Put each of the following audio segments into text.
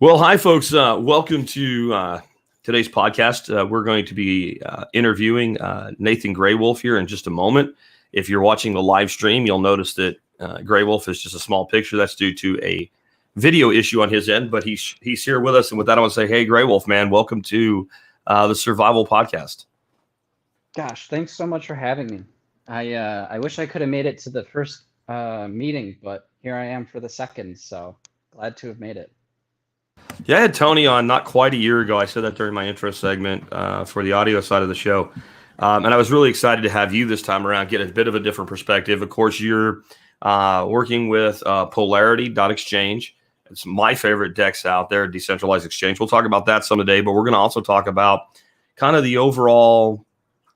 Well, hi, folks. Welcome to today's podcast. We're going to be interviewing Nathan GrayWolf here in just a moment. If you're watching the live stream, you'll notice that GrayWolf is just a small picture. That's due to a video issue on his end, but he's here with us. And with that, I want to say, hey, GrayWolf, man, welcome to the Survival Podcast. Gosh, thanks so much for having me. I wish I could have made it to the first meeting, but here I am for the second, so glad to have made it. Yeah, I had Tony on not quite a year ago. I said that during my intro segment for the audio side of the show. And I was really excited to have you this time around, get a bit of a different perspective. Of course, you're working with Polarity.exchange. It's my favorite DEX out there, Decentralized Exchange. We'll talk about that some today, but we're going to also talk about kind of the overall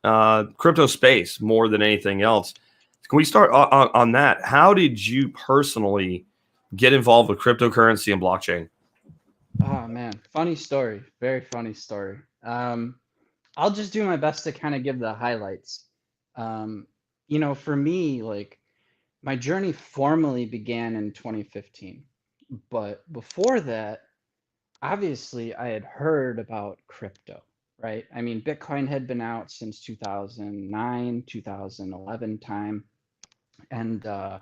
crypto space more than anything else. Can we start on that? How did you personally get involved with cryptocurrency and blockchain? Oh man, funny story, very funny story. I'll just do my best to kind of give the highlights. For me, like my journey formally began in 2015, but before that, obviously I had heard about crypto, right? I mean, Bitcoin had been out since 2009, 2011 time. And, I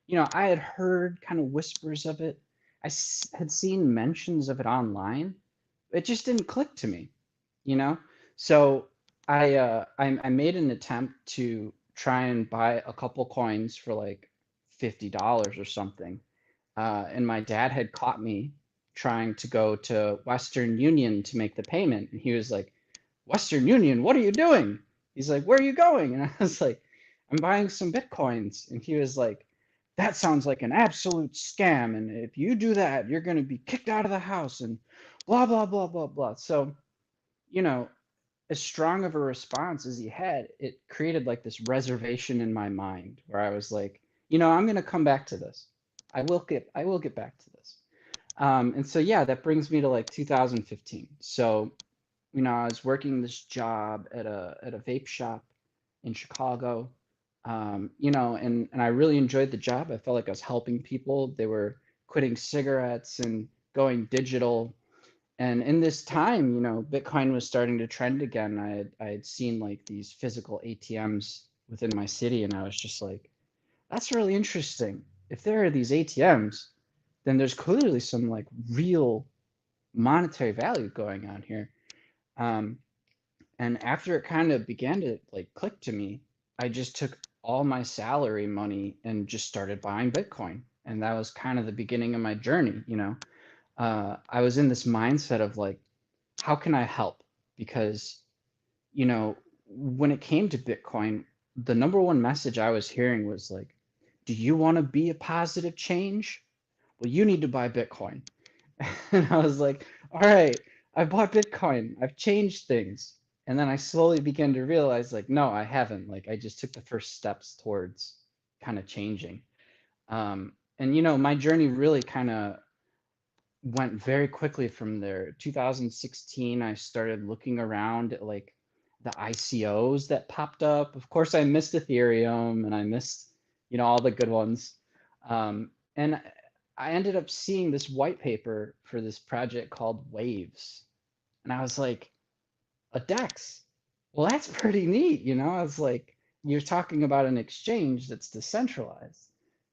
had heard kind of whispers of it. Had seen mentions of it online. It just didn't click to me, you know? So I made an attempt to try and buy a couple coins for like $50 or something. And my dad had caught me trying to go to Western Union to make the payment. And he was like, Western Union, what are you doing? He's like, where are you going? And I was like, I'm buying some Bitcoins. And he was like, that sounds like an absolute scam. And if you do that, you're going to be kicked out of the house and blah, blah, blah, blah, blah. So, you know, as strong of a response as he had, it created like this reservation in my mind where I was like, I'm going to come back to this. I will get back to this. And so, yeah, that brings me to like 2015. So, I was working this job at a vape shop in Chicago. And I really enjoyed the job. I felt like I was helping people. They were quitting cigarettes and going digital. And in this time, Bitcoin was starting to trend again. I had seen like these physical ATMs within my city, and I was just like, that's really interesting. If there are these ATMs, then there's clearly some like real monetary value going on here. Um, and after it kind of began to like click to me, I just took all my salary money and just started buying Bitcoin. And that was kind of the beginning of my journey. I was in this mindset of like, how can I help? Because, when it came to Bitcoin, the number one message I was hearing was like, do you want to be a positive change? Well, you need to buy Bitcoin. And I was like, all right, I bought Bitcoin. I've changed things. And then I slowly began to realize, like, no, I haven't. Like, I just took the first steps towards kind of changing. And, my journey really kind of went very quickly from there. 2016, I started looking around at like the ICOs that popped up. Of course, I missed Ethereum and I missed, all the good ones. And I ended up seeing this white paper for this project called Waves. And I was like, a DEX. Well, that's pretty neat. I was like, you're talking about an exchange that's decentralized.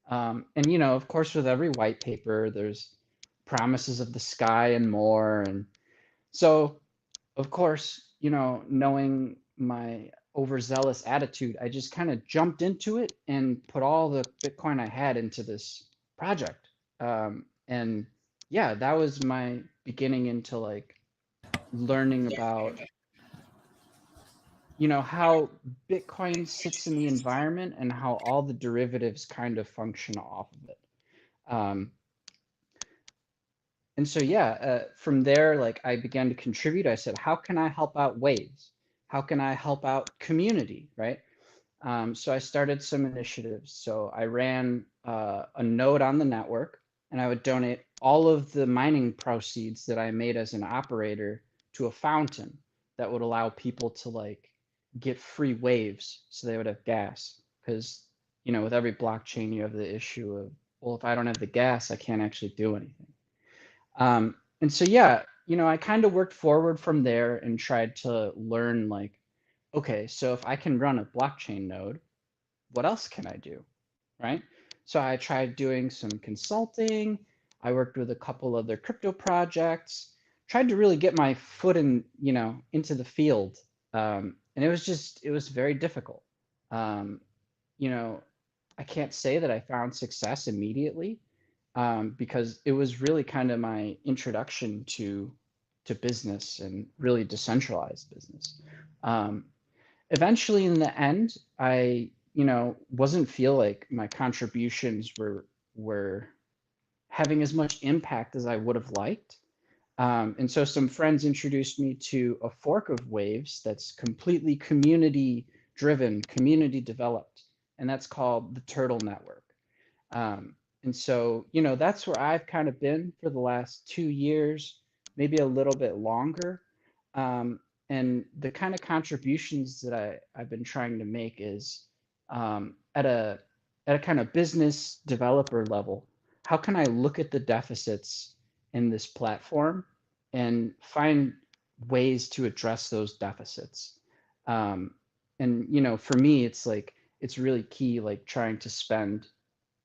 And, of course, with every white paper, there's promises of the sky and more. And so, of course, knowing my overzealous attitude, I just kind of jumped into it and put all the Bitcoin I had into this project. And yeah, that was my beginning into like learning about, how Bitcoin sits in the environment and how all the derivatives kind of function off of it. Um, And so, yeah, from there, like I began to contribute. I said, how can I help out Waves? How can I help out community, right? So I started some initiatives. So I ran a node on the network, and I would donate all of the mining proceeds that I made as an operator to a fountain that would allow people to like get free waves so they would have gas. Because, with every blockchain, you have the issue of, well, if I don't have the gas, I can't actually do anything. And so, yeah, I kind of worked forward from there and tried to learn like, okay, so if I can run a blockchain node, what else can I do? Right? So I tried doing some consulting. I worked with a couple other crypto projects, tried to really get my foot in, into the field. And it was very difficult. Um, you know, I can't say that I found success immediately, because it was really kind of my introduction to business and really decentralized business. Um, Eventually, in the end, I wasn't feel like my contributions were having as much impact as I would have liked. And so some friends introduced me to a fork of Waves that's completely community driven, community developed, and that's called the Turtle Network. And so, that's where I've kind of been for the last 2 years, maybe a little bit longer. Um, and the kind of contributions that I've been trying to make is, at a kind of business developer level, how can I look at the deficits in this platform and find ways to address those deficits? Um, and for me, it's like it's really key, like trying to spend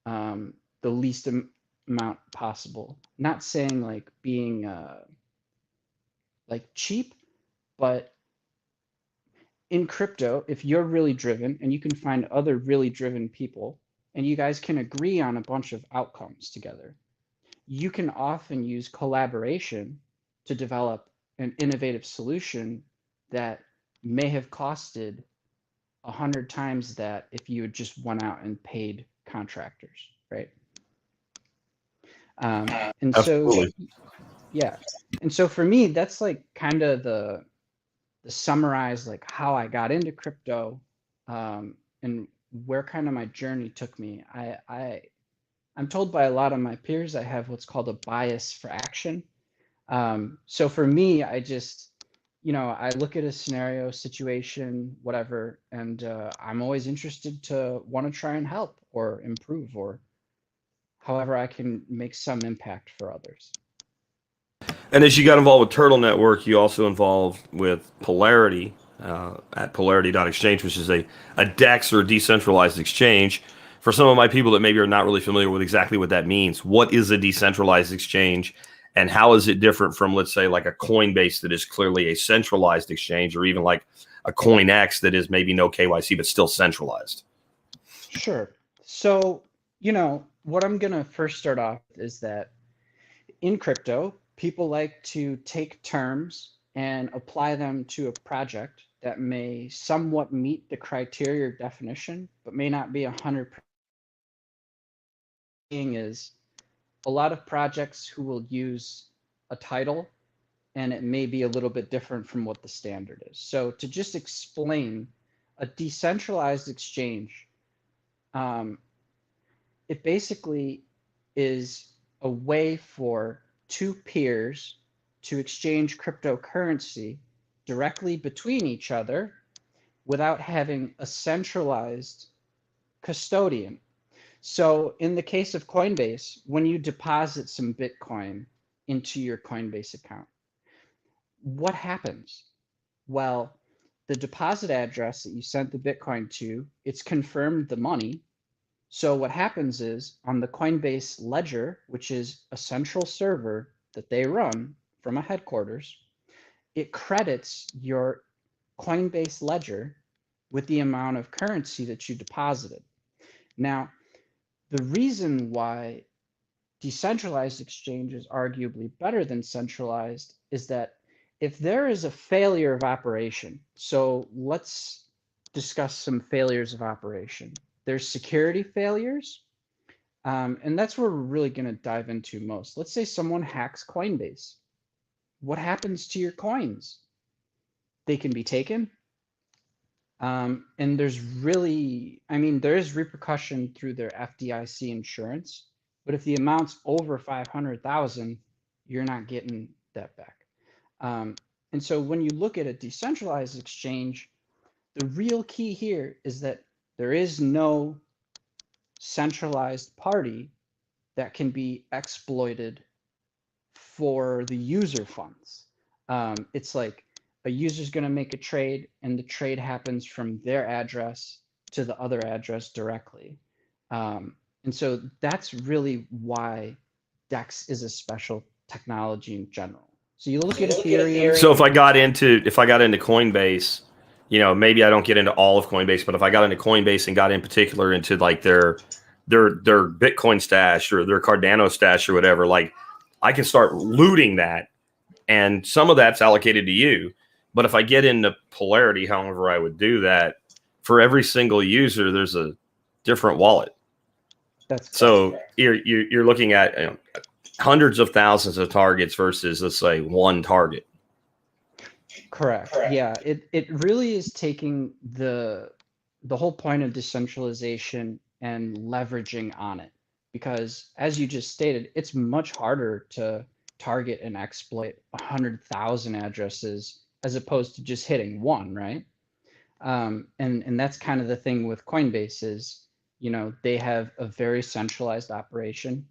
the least amount possible. Not saying like being like cheap, but in crypto, if you're really driven and you can find other really driven people and you guys can agree on a bunch of outcomes together, you can often use collaboration to develop an innovative solution that may have costed 100 times that if you had just went out and paid contractors, right? And so, Absolutely. yeah. And so for me, that's like kind of the summarize like how I got into crypto, and where kind of my journey took me. I'm told by a lot of my peers I have what's called a bias for action. So for me, I just, I look at a scenario, situation, whatever, and I'm always interested to want to try and help or improve or however I can make some impact for others. And as you got involved with Turtle Network, you also involved with Polarity at Polarity.exchange, which is a DEX or a decentralized exchange. For some of my people that maybe are not really familiar with exactly what that means, what is a decentralized exchange and how is it different from, let's say, like a Coinbase that is clearly a centralized exchange, or even like a CoinX that is maybe no KYC but still centralized? Sure. So, what I'm going to first start off is that in crypto, people like to take terms and apply them to a project that may somewhat meet the criteria or definition, but may not be 100%. Is a lot of projects who will use a title and it may be a little bit different from what the standard is. So to just explain, a decentralized exchange, um, it basically is a way for two peers to exchange cryptocurrency directly between each other without having a centralized custodian. So in the case of Coinbase, when you deposit some Bitcoin into your Coinbase account, what happens? Well, the deposit address that you sent the Bitcoin to, it's confirmed the money. So what happens is on the Coinbase ledger, which is a central server that they run from a headquarters, it credits your Coinbase ledger with the amount of currency that you deposited. Now, the reason why decentralized exchange is arguably better than centralized is that if there is a failure of operation, so let's discuss some failures of operation. There's security failures, and that's where we're really going to dive into most. Let's say someone hacks Coinbase. What happens to your coins? They can be taken. And there's really, there is repercussion through their FDIC insurance, but if the amount's over 500,000, you're not getting that back. And so when you look at a decentralized exchange, the real key here is that there is no centralized party that can be exploited for the user funds. It's like a user's going to make a trade, and the trade happens from their address to the other address directly. And so that's really why DEX is a special technology in general. So you look at Ethereum. So if I got into Coinbase, maybe I don't get into all of Coinbase, but if I got into Coinbase and got in particular into like their Bitcoin stash or their Cardano stash or whatever, like I can start looting that, and some of that's allocated to you. But if I get into Polarity, however I would do that, for every single user, there's a different wallet. That's so you're looking at hundreds of thousands of targets versus, let's say, one target. Correct. Yeah, it really is taking the whole point of decentralization and leveraging on it, because as you just stated, it's much harder to target and exploit 100,000 addresses as opposed to just hitting one, right? And that's kind of the thing with Coinbase is, they have a very centralized operation,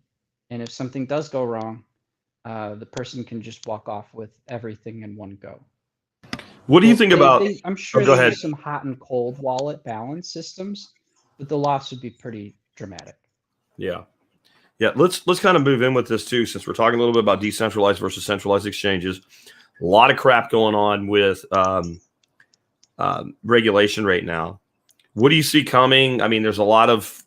and if something does go wrong, the person can just walk off with everything in one go. What do you think about? I'm sure go they ahead. use some hot and cold wallet balance systems, but the loss would be pretty dramatic. Yeah. Let's kind of move in with this too, since we're talking a little bit about decentralized versus centralized exchanges. A lot of crap going on with regulation right now. What do you see coming? I mean, there's a lot of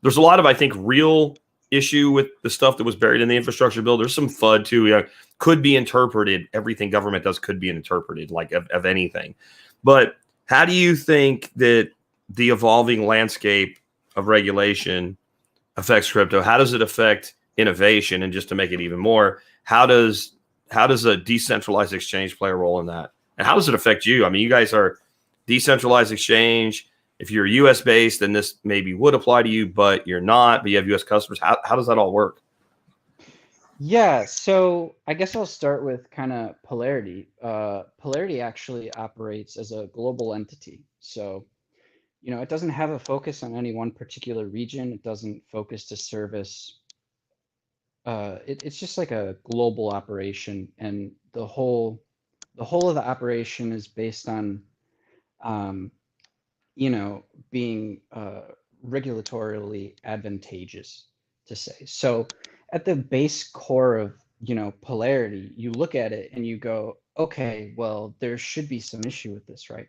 I think real issue with the stuff that was buried in the infrastructure bill. There's some FUD too. Could be interpreted. Everything government does could be interpreted, like of anything. But how do you think that the evolving landscape of regulation affects crypto? How does it affect innovation? And just to make it even more, how does a decentralized exchange play a role in that? And how does it affect you? I mean, you guys are decentralized exchange. If you're US based, then this maybe would apply to you, but you're not, but you have US customers. How does that all work? Yeah, so I guess I'll start with kind of Polarity. Polarity actually operates as a global entity. So, it doesn't have a focus on any one particular region. It doesn't focus to service. It's just like a global operation, and the whole of the operation is based on, being regulatorily advantageous, to say. So at the base core of, Polarity, you look at it and you go, okay, well, there should be some issue with this, right?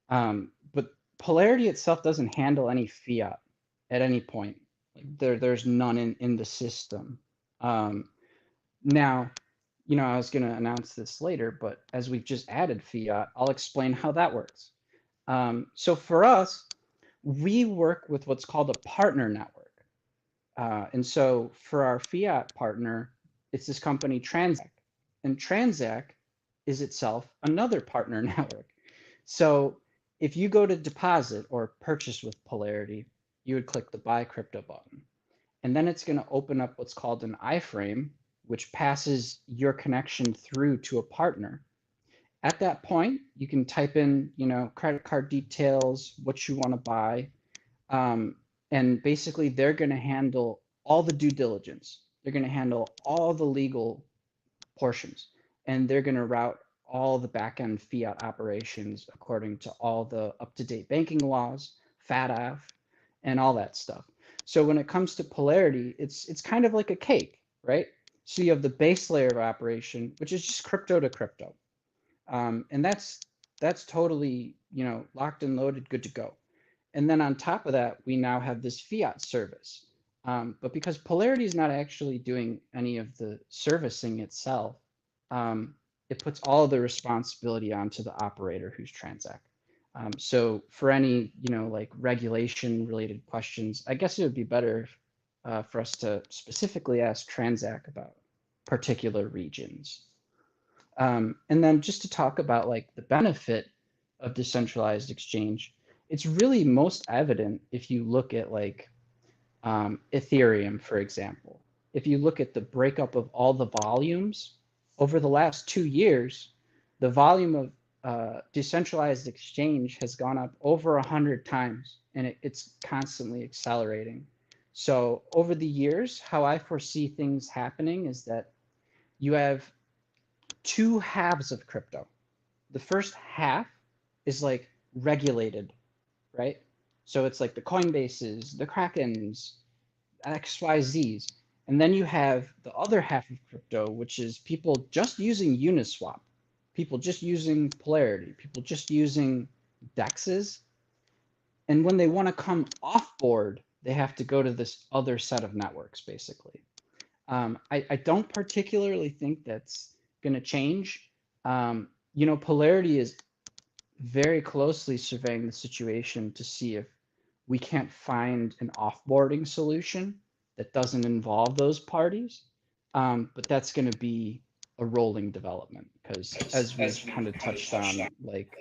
But Polarity itself doesn't handle any fiat at any point. Like there's none in the system. Now, I was going to announce this later, but as we've just added fiat, I'll explain how that works. So for us, we work with what's called a partner network. And so for our fiat partner, it's this company Transac. And Transac is itself another partner network. So if you go to deposit or purchase with Polarity, you would click the buy crypto button. And then it's going to open up what's called an iframe, which passes your connection through to a partner. At that point, you can type in, credit card details, what you want to buy. And basically, they're going to handle all the due diligence. They're going to handle all the legal portions. And they're going to route all the back-end fiat operations according to all the up-to-date banking laws, FATF, and all that stuff. So when it comes to Polarity, it's kind of like a cake, right? So you have the base layer of operation, which is just crypto to crypto. And that's totally, locked and loaded, good to go. And then on top of that, we now have this fiat service. But because Polarity is not actually doing any of the servicing itself, it puts all of the responsibility onto the operator who's Transac. So for any, like regulation related questions, I guess it would be better for us to specifically ask Transac about particular regions. And then just to talk about like the benefit of decentralized exchange, it's really most evident if you look at like Ethereum, for example. If you look at the breakup of all the volumes over the last 2 years, the volume of decentralized exchange has gone up over 100 times, and it's constantly accelerating. So over the years, how I foresee things happening is that you have two halves of crypto. The first half is like regulated, right? So it's like the Coinbases, the Krakens, XYZs. And then you have the other half of crypto, which is people just using Uniswap, people just using Polarity, people just using DEXs. And when they want to come off board, they have to go to this other set of networks, basically. I don't particularly think that's going to change. Polarity is very closely surveying the situation to see if we can't find an offboarding solution that doesn't involve those parties. But that's going to be a rolling development because, as we've kind of touched on, like,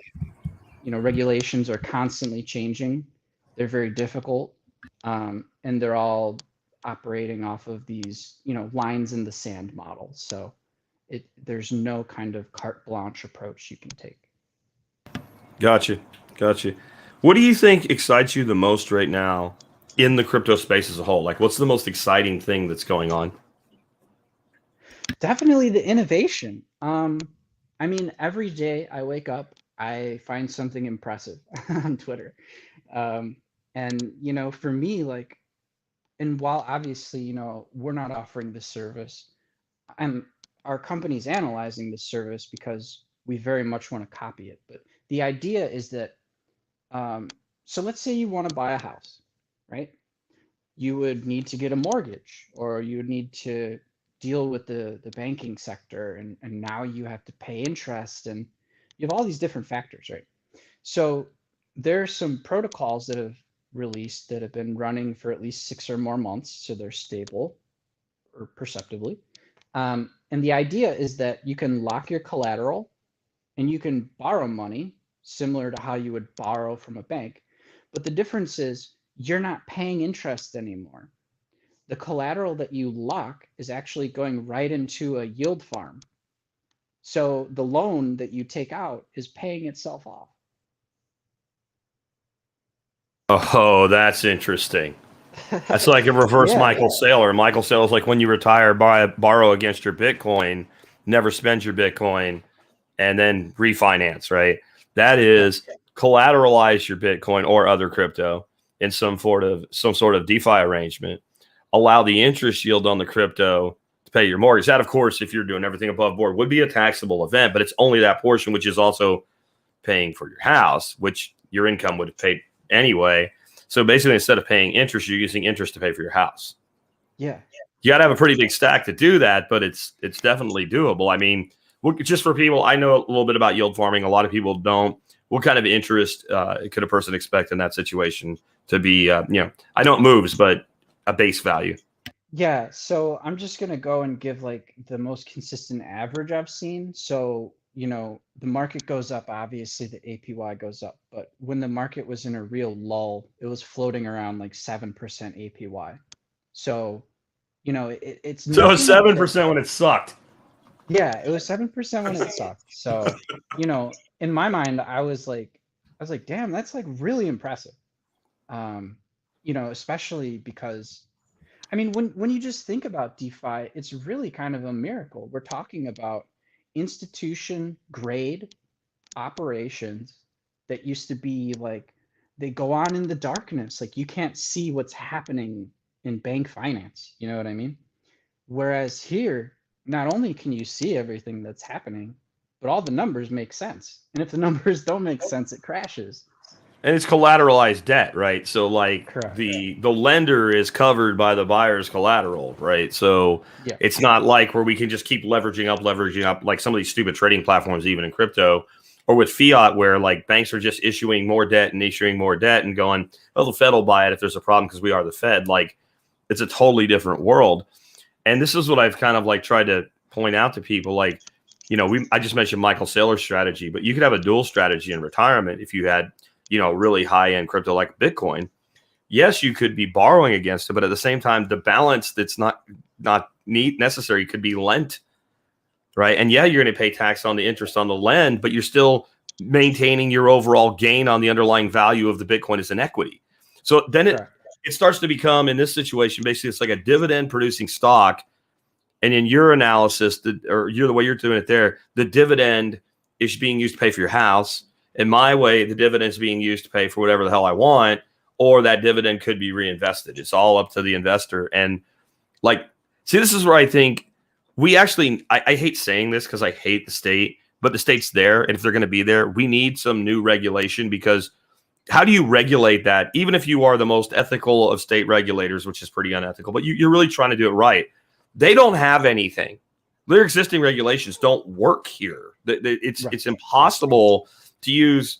regulations are constantly changing. They're very difficult, and they're all operating off of these, lines in the sand model. So there's no kind of carte blanche approach you can take. Gotcha. What do you think excites you the most right now in the crypto space as a whole? Like, what's the most exciting thing that's going on? Definitely the innovation. I mean, every day I wake up, I find something impressive on Twitter. And for me, like, and while obviously, we're not offering this service, and our company's analyzing this service because we very much want to copy it. But the idea is that, so let's say you want to buy a house, right? You would need to get a mortgage, or you would need to deal with the banking sector, and now you have to pay interest, and you have all these different factors, right? So there are some protocols that have released that have been running for at least 6 or more months, so they're stable or perceptibly. And the idea is that you can lock your collateral and you can borrow money similar to how you would borrow from a bank. But the difference is you're not paying interest anymore. The collateral that you lock is actually going right into a yield farm. So the loan that you take out is paying itself off. Oh, that's interesting. That's like a reverse Yeah. Michael Saylor. Michael Saylor's like, when you retire, borrow against your Bitcoin, never spend your Bitcoin, and then refinance, right? That is collateralize your Bitcoin or other crypto in some sort of DeFi arrangement. Allow the interest yield on the crypto to pay your mortgage. That, of course, if you're doing everything above board, would be a taxable event, but it's only that portion, which is also paying for your house, which your income would have paid anyway. So basically, instead of paying interest, you're using interest to pay for your house. Yeah. You got to have a pretty big stack to do that, but it's definitely doable. I mean, just for people, I know a little bit about yield farming. A lot of people don't. What kind of interest could a person expect in that situation to be, I know it moves, but a base value? Yeah, so I'm just going to go and give like the most consistent average I've seen. So, the market goes up, obviously the APY goes up, but when the market was in a real lull, it was floating around like 7% APY. So, it's So nothing 7% when it sucked. Yeah, it was 7% when it sucked. So, in my mind, I was like, damn, that's like really impressive. Especially because, I mean, when you just think about DeFi, it's really kind of a miracle. We're talking about institution grade operations that used to be like, they go on in the darkness. Like, you can't see what's happening in bank finance. You know what I mean? Whereas here, not only can you see everything that's happening, but all the numbers make sense. And if the numbers don't make sense, it crashes. And it's collateralized debt, right? So like Correct. the lender is covered by the buyer's collateral, right? So Yeah. it's not like where we can just keep leveraging up like some of these stupid trading platforms, even in crypto, or with fiat, where like banks are just issuing more debt and going, oh, the Fed will buy it if there's a problem because we are the Fed. Like, it's a totally different world. And this is what I've kind of like tried to point out to people. Like, I just mentioned Michael Saylor's strategy, but you could have a dual strategy in retirement if you had, really high end crypto like Bitcoin. Yes, you could be borrowing against it, but at the same time, the balance that's not necessary could be lent, right? And yeah, you're going to pay tax on the interest on the lend, but you're still maintaining your overall gain on the underlying value of the Bitcoin as an equity. So then it starts to become, in this situation, basically it's like a dividend producing stock And in your analysis, or the way you're doing it there, the dividend is being used to pay for your house. In my way, the dividend is being used to pay for whatever the hell I want, or that dividend could be reinvested. It's all up to the investor. And like, see, this is where I think we actually, I hate saying this because I hate the state, but the state's there. And if they're going to be there, we need some new regulation, because how do you regulate that? Even if you are the most ethical of state regulators, which is pretty unethical, but you're really trying to do it right. They don't have anything. Their existing regulations don't work here. It's impossible to use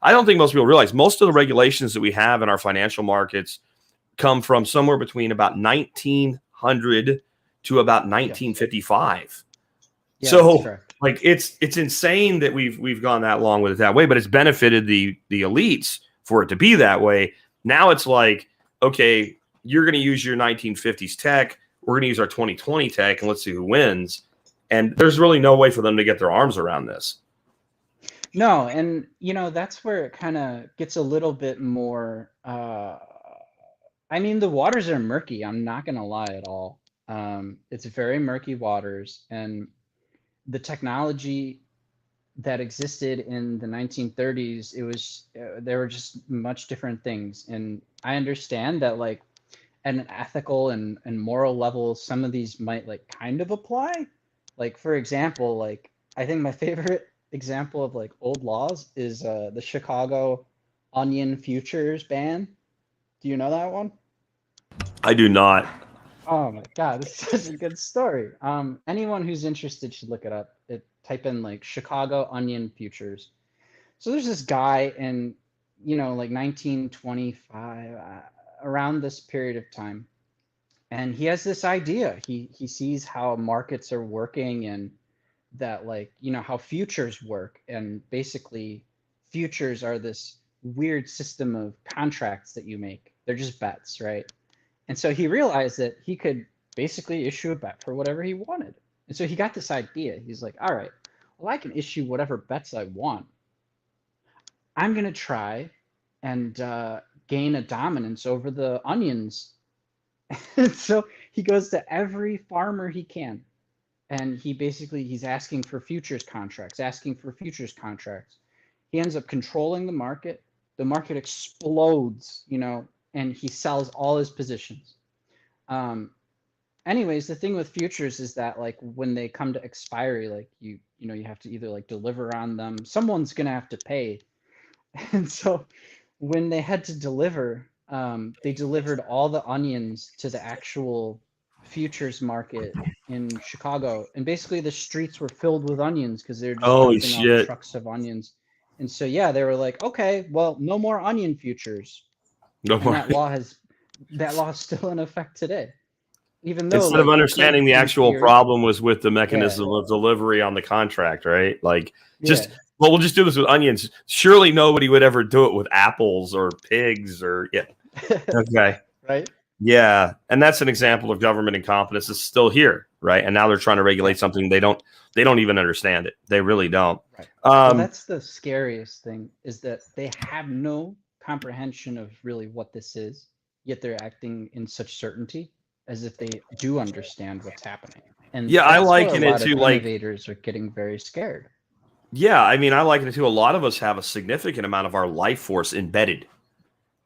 I don't think most people realize most of the regulations that we have in our financial markets come from somewhere between about 1900 to about 1955. Yeah, So like it's insane that we've gone that long with it that way, but it's benefited the elites for it to be that way. Now it's like, okay, you're going to use your 1950s tech. We're going to use our 2020 tech, and let's see who wins. And there's really no way for them to get their arms around this. No, and that's where it kind of gets a little bit more. I mean, the waters are murky. I'm not going to lie at all. It's very murky waters, and the technology that existed in the 1930s, there were just much different things. And I understand that, like, at an ethical and moral level, some of these might like kind of apply. Like, for example, like I think my favorite example of like old laws is the Chicago onion futures ban. Do you know that one? I do not. Oh my God, this is such a good story. Anyone who's interested should look it up. Type in like Chicago onion futures. So there's this guy in, like 1925, around this period of time, and he has this idea. He sees how markets are working, and that, like, how futures work, and basically futures are this weird system of contracts that you make. They're just bets, right? And so he realized that he could basically issue a bet for whatever he wanted. And so he got this idea. He's like, all right, well, I can issue whatever bets I want. I'm going to try and gain a dominance over the onions. And so he goes to every farmer he can. And he's asking for futures contracts. He ends up controlling the market. The market explodes, and he sells all his positions. Anyways, the thing with futures is that, like, when they come to expiry, like you have to either like deliver on them. Someone's gonna have to pay. And so when they had to deliver, they delivered all the onions to the actual futures market in Chicago, and basically the streets were filled with onions because they're just dumping off trucks of onions. And so they were like, okay, well, no more onion futures. No more. That law is still in effect today. Even though, instead of understanding the actual problem was with the mechanism of delivery on the contract, right? Like, well, we'll just do this with onions. Surely nobody would ever do it with apples or pigs or okay. Right. Yeah. And that's an example of government incompetence. It's still here, right? And now they're trying to regulate something they don't even understand it. They really don't. Right. Well, that's the scariest thing, is that they have no comprehension of really what this is, yet they're acting in such certainty as if they do understand what's happening. And I liken it to, like, innovators are getting very scared. Yeah, I mean, I liken it to, a lot of us have a significant amount of our life force embedded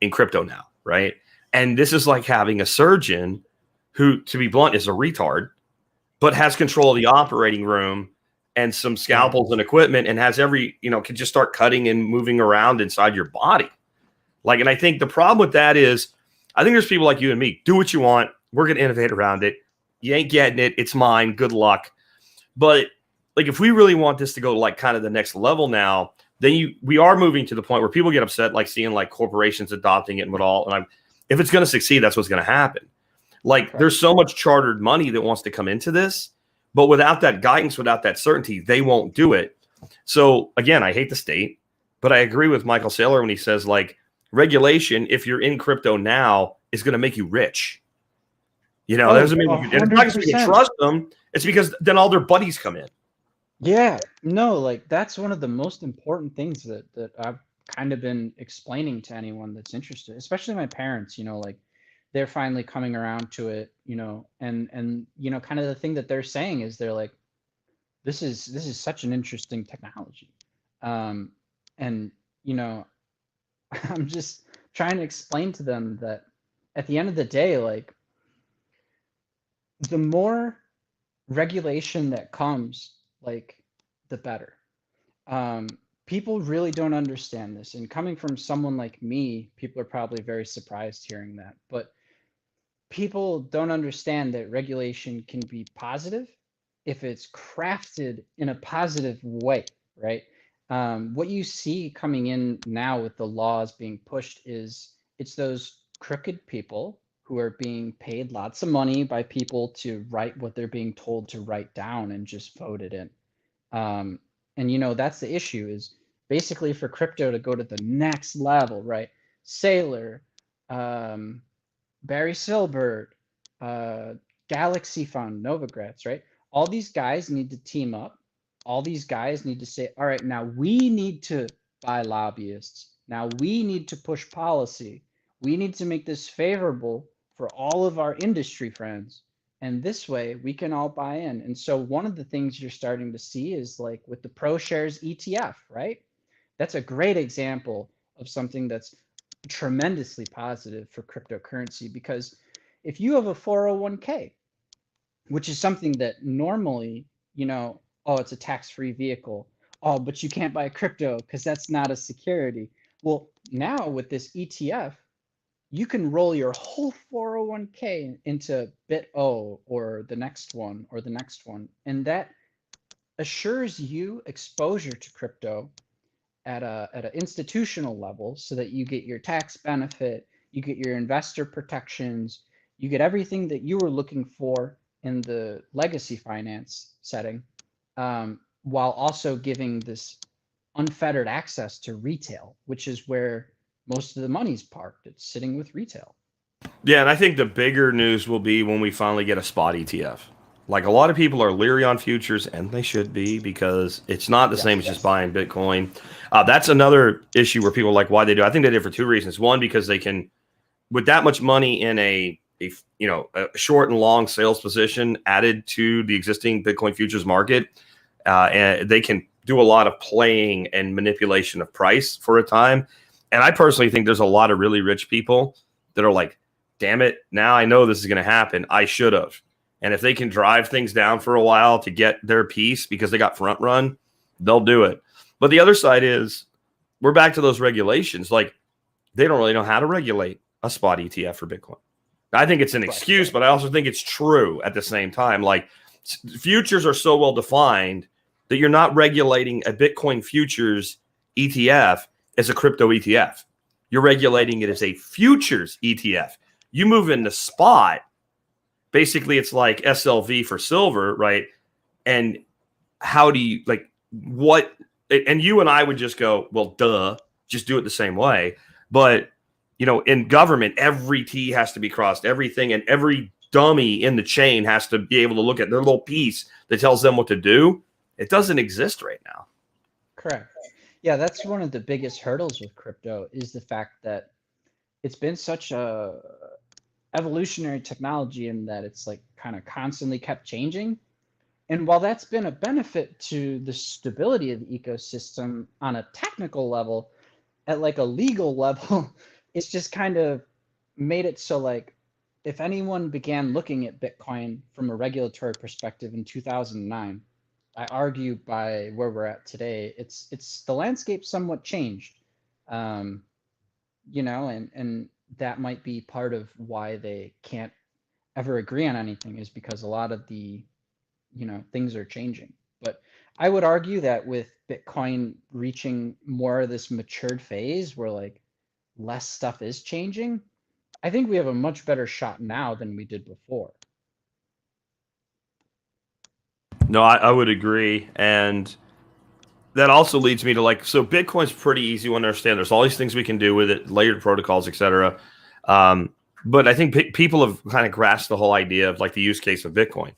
in crypto now, right? And this is like having a surgeon who, to be blunt, is a retard, but has control of the operating room and some scalpels and equipment, and has can just start cutting and moving around inside your body. Like, and I think the problem with that is, I think there's people like you and me. Do what you want. We're going to innovate around it. You ain't getting it. It's mine. Good luck. But like, if we really want this to go like kind of the next level now, then we are moving to the point where people get upset, like seeing like corporations adopting it and what all. And if it's going to succeed, that's what's going to happen. Like, there's so much chartered money that wants to come into this, but without that guidance, without that certainty, they won't do it. So again, I hate the state, but I agree with Michael Saylor when he says, like, regulation, if you're in crypto now, is going to make you rich. That doesn't mean it's not because we can trust them. It's because then all their buddies come in. Yeah, no, like, that's one of the most important things that I've kind of been explaining to anyone that's interested, especially my parents. Like, they're finally coming around to it, you know, and you know, kind of the thing that they're saying is they're like, this is such an interesting technology. And you know, I'm just trying to explain to them that at the end of the day, like, the more regulation that comes, like, the better. Um, People really don't understand this. And coming from someone like me, people are probably very surprised hearing that. But people don't understand that regulation can be positive if it's crafted in a positive way, right? What you see coming in now with the laws being pushed is it's those crooked people who are being paid lots of money by people to write what they're being told to write down and just vote it in. Um, and you know, that's the issue is basically for crypto to go to the next level, right? Sailor, um, Barry Silbert, uh, Galaxy Fund, Novogratz, right? All these guys need to team up. All these guys need to say, all right, now we need to buy lobbyists. Now we need to push policy. We need to make this favorable for all of our industry friends. And this way we can all buy in. And so one of the things you're starting to see is like with the ProShares ETF, right? That's a great example of something that's tremendously positive for cryptocurrency, because if you have a 401k, which is something that normally, you know, oh, it's a tax-free vehicle. Oh, but you can't buy crypto because that's not a security. Well, now with this ETF, you can roll your whole 401k into BitO or the next one or the next one. And that assures you exposure to crypto at an institutional level so that you get your tax benefit, you get your investor protections, you get everything that you were looking for in the legacy finance setting, while also giving this unfettered access to retail, which is where most of the money's parked. It's sitting with retail. Yeah, and I think the bigger news will be when we finally get a spot ETF. Like a lot of people are leery on futures, and they should be because it's not the same as just buying Bitcoin. That's another issue where people are like, why they do. I think they did it for two reasons. One, because they can, with that much money in a short and long sales position added to the existing Bitcoin futures market, and they can do a lot of playing and manipulation of price for a time. And I personally think there's a lot of really rich people that are like, damn it, now I know this is going to happen. I should have. And if they can drive things down for a while to get their piece because they got front run, they'll do it. But the other side is we're back to those regulations. Like they don't really know how to regulate a spot ETF for Bitcoin. I think it's an excuse, but I also think it's true at the same time. Like futures are so well defined that you're not regulating a Bitcoin futures ETF as a crypto ETF. You're regulating it as a futures ETF. You move into spot, basically it's like SLV for silver, right? And how do you like what? And you and I would just go, well, duh, just do it the same way. But you know, in government, every T has to be crossed, everything, and every dummy in the chain has to be able to look at their little piece that tells them what to do. It doesn't exist right now. Correct. Yeah, that's one of the biggest hurdles with crypto is the fact that it's been such a evolutionary technology in that it's like kind of constantly kept changing. And while that's been a benefit to the stability of the ecosystem on a technical level, at like a legal level, it's just kind of made it so like if anyone began looking at Bitcoin from a regulatory perspective in 2009, I argue by where we're at today, it's the landscape somewhat changed, you know, and that might be part of why they can't ever agree on anything is because a lot of the, you know, things are changing. But I would argue that with Bitcoin reaching more of this matured phase where like less stuff is changing, I think we have a much better shot now than we did before. No, I would agree. And that also leads me to like, so Bitcoin's pretty easy to understand. There's all these things we can do with it, layered protocols, etc. But I think people have kind of grasped the whole idea of like the use case of Bitcoin.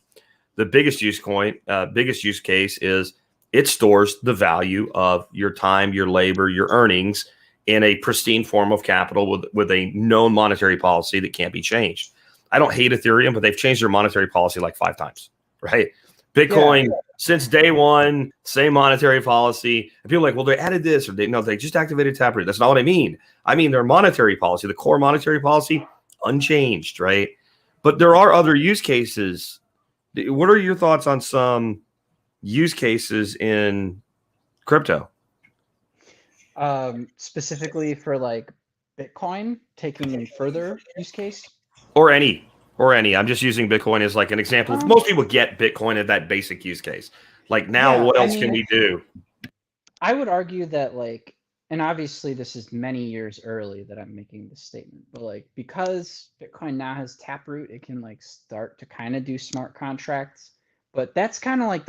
The biggest use case is it stores the value of your time, your labor, your earnings in a pristine form of capital with a known monetary policy that can't be changed. I don't hate Ethereum, but they've changed their monetary policy like 5 times, right? Bitcoin, since day one, same monetary policy. And people are like, well, they added this, or they just activated Taproot. That's not what I mean. I mean their monetary policy, the core monetary policy, unchanged, right? But there are other use cases. What are your thoughts on some use cases in crypto? Specifically for like Bitcoin, taking further use case? Or any. I'm just using Bitcoin as like an example. Most people get Bitcoin at that basic use case. Like now, what else can we do? I would argue that like, and obviously this is many years early that I'm making this statement, but like because Bitcoin now has Taproot, it can like start to kind of do smart contracts. But that's kind of like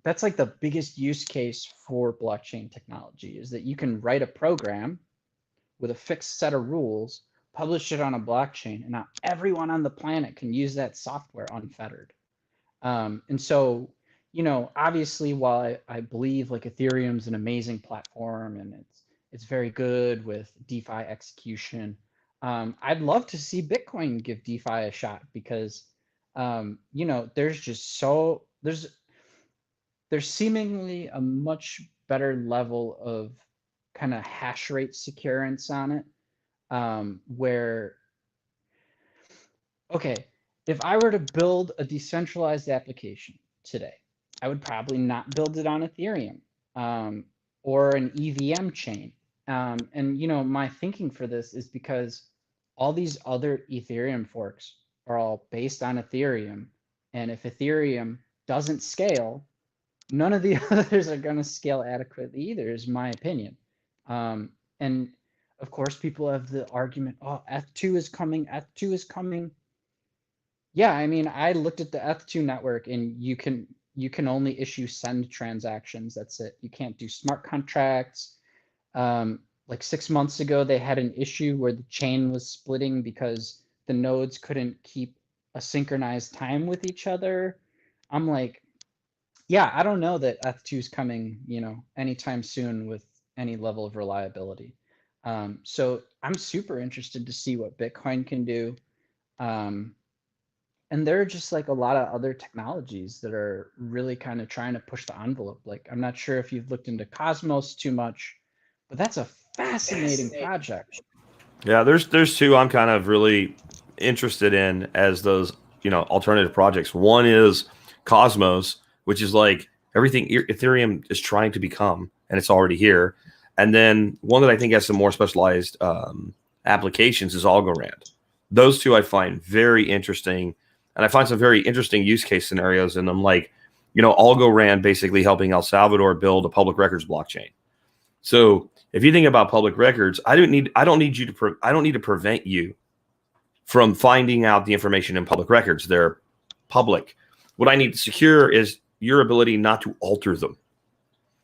that's like the biggest use case for blockchain technology is that you can write a program with a fixed set of rules, publish it on a blockchain, and now everyone on the planet can use that software unfettered. And so, obviously, while I believe like Ethereum's an amazing platform and it's very good with DeFi execution, I'd love to see Bitcoin give DeFi a shot because, there's just there's seemingly a much better level of kind of hash rate securance on it, where, okay, if I were to build a decentralized application today, I would probably not build it on Ethereum or an EVM chain. And my thinking for this is because all these other Ethereum forks are all based on Ethereum. And if Ethereum doesn't scale, none of the others are going to scale adequately either, is my opinion. And of course, people have the argument, oh, F2 is coming, F2 is coming. Yeah, I mean, I looked at the F2 network and you can only issue send transactions. That's it. You can't do smart contracts. Like 6 months ago, they had an issue where the chain was splitting because the nodes couldn't keep a synchronized time with each other. I'm like, yeah, I don't know that F2 is coming, anytime soon with any level of reliability. So I'm super interested to see what Bitcoin can do. And there are just like a lot of other technologies that are really kind of trying to push the envelope. Like, I'm not sure if you've looked into Cosmos too much, but that's a fascinating project. Yeah, there's two I'm kind of really interested in as those, alternative projects. One is Cosmos, which is like everything Ethereum is trying to become, and it's already here. And then one that I think has some more specialized applications is Algorand. Those two I find very interesting, and I find some very interesting use case scenarios in them. Like, Algorand basically helping El Salvador build a public records blockchain. So if you think about public records, I don't need to prevent you from finding out the information in public records. They're public. What I need to secure is your ability not to alter them.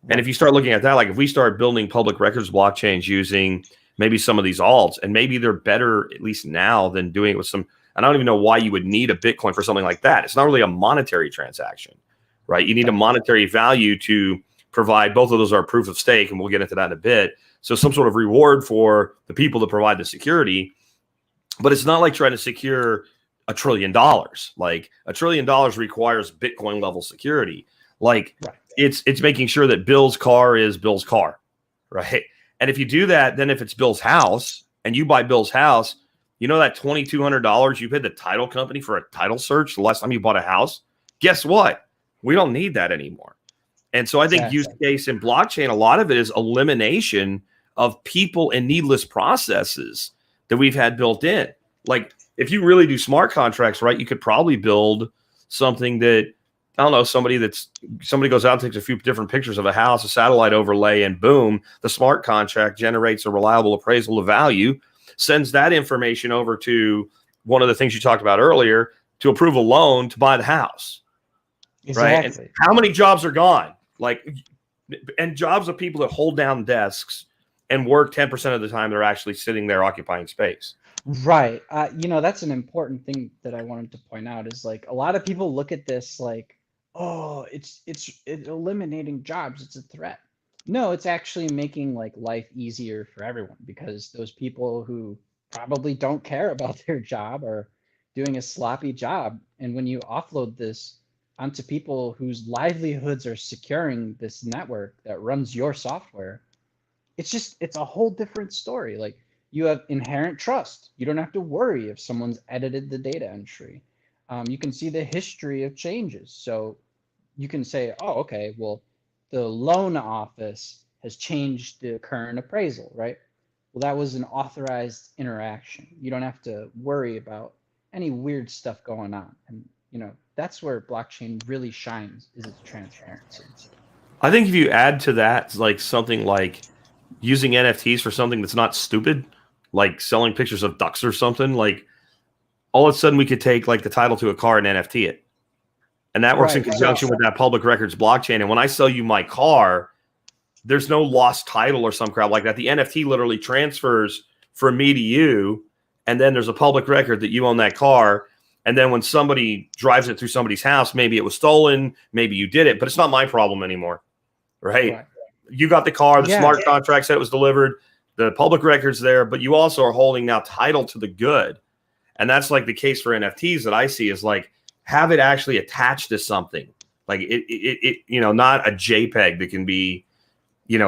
And if you start looking at that, like if we start building public records blockchains using maybe some of these alts, and maybe they're better, at least now, than doing it with some, and I don't even know why you would need a Bitcoin for something like that. It's not really a monetary transaction, right? You need a monetary value to provide. Both of those are proof of stake, and we'll get into that in a bit. So some sort of reward for the people that provide the security, but it's not like trying to secure $1 trillion. Like $1 trillion requires Bitcoin level security. Like it's making sure that Bill's car is Bill's car, right? And if you do that, then if it's Bill's house and you buy Bill's house, that $2,200 you paid the title company for a title search the last time you bought a house, guess what? We don't need that anymore. And so I think use case in blockchain, a lot of it is elimination of people and needless processes that we've had built in. Like if you really do smart contracts, right, you could probably build something that, I don't know, somebody goes out and takes a few different pictures of a house, a satellite overlay, and boom, the smart contract generates a reliable appraisal of value, sends that information over to one of the things you talked about earlier to approve a loan to buy the house. Exactly. Right? And how many jobs are gone? And jobs of people that hold down desks and work 10% of the time they're actually sitting there occupying space. Right. That's an important thing that I wanted to point out is like a lot of people look at this like, oh, it's eliminating jobs. It's a threat. No, it's actually making like life easier for everyone because those people who probably don't care about their job are doing a sloppy job. And when you offload this onto people whose livelihoods are securing this network that runs your software, it's a whole different story. Like you have inherent trust. You don't have to worry if someone's edited the data entry. You can see the history of changes. So you can say, oh, okay, well, the loan office has changed the current appraisal, right? Well, that was an authorized interaction. You don't have to worry about any weird stuff going on. And, that's where blockchain really shines is its transparency. I think if you add to that like something like using NFTs for something that's not stupid, like selling pictures of ducks or something, like all of a sudden we could take like the title to a car and NFT it. And that works in Right. So, conjunction with that public records blockchain. And when I sell you my car, there's no lost title or some crap like that. The NFT literally transfers from me to you, and then there's a public record that you own that car. And then when somebody drives it through somebody's house, maybe it was stolen, maybe you did it, but it's not my problem anymore, right? right. You got the car, the Yeah. smart contract said it was delivered, the public record's there, but you also are holding now title to the good. And that's like the case for NFTs that I see is like have it actually attached to something, like not a JPEG that can be,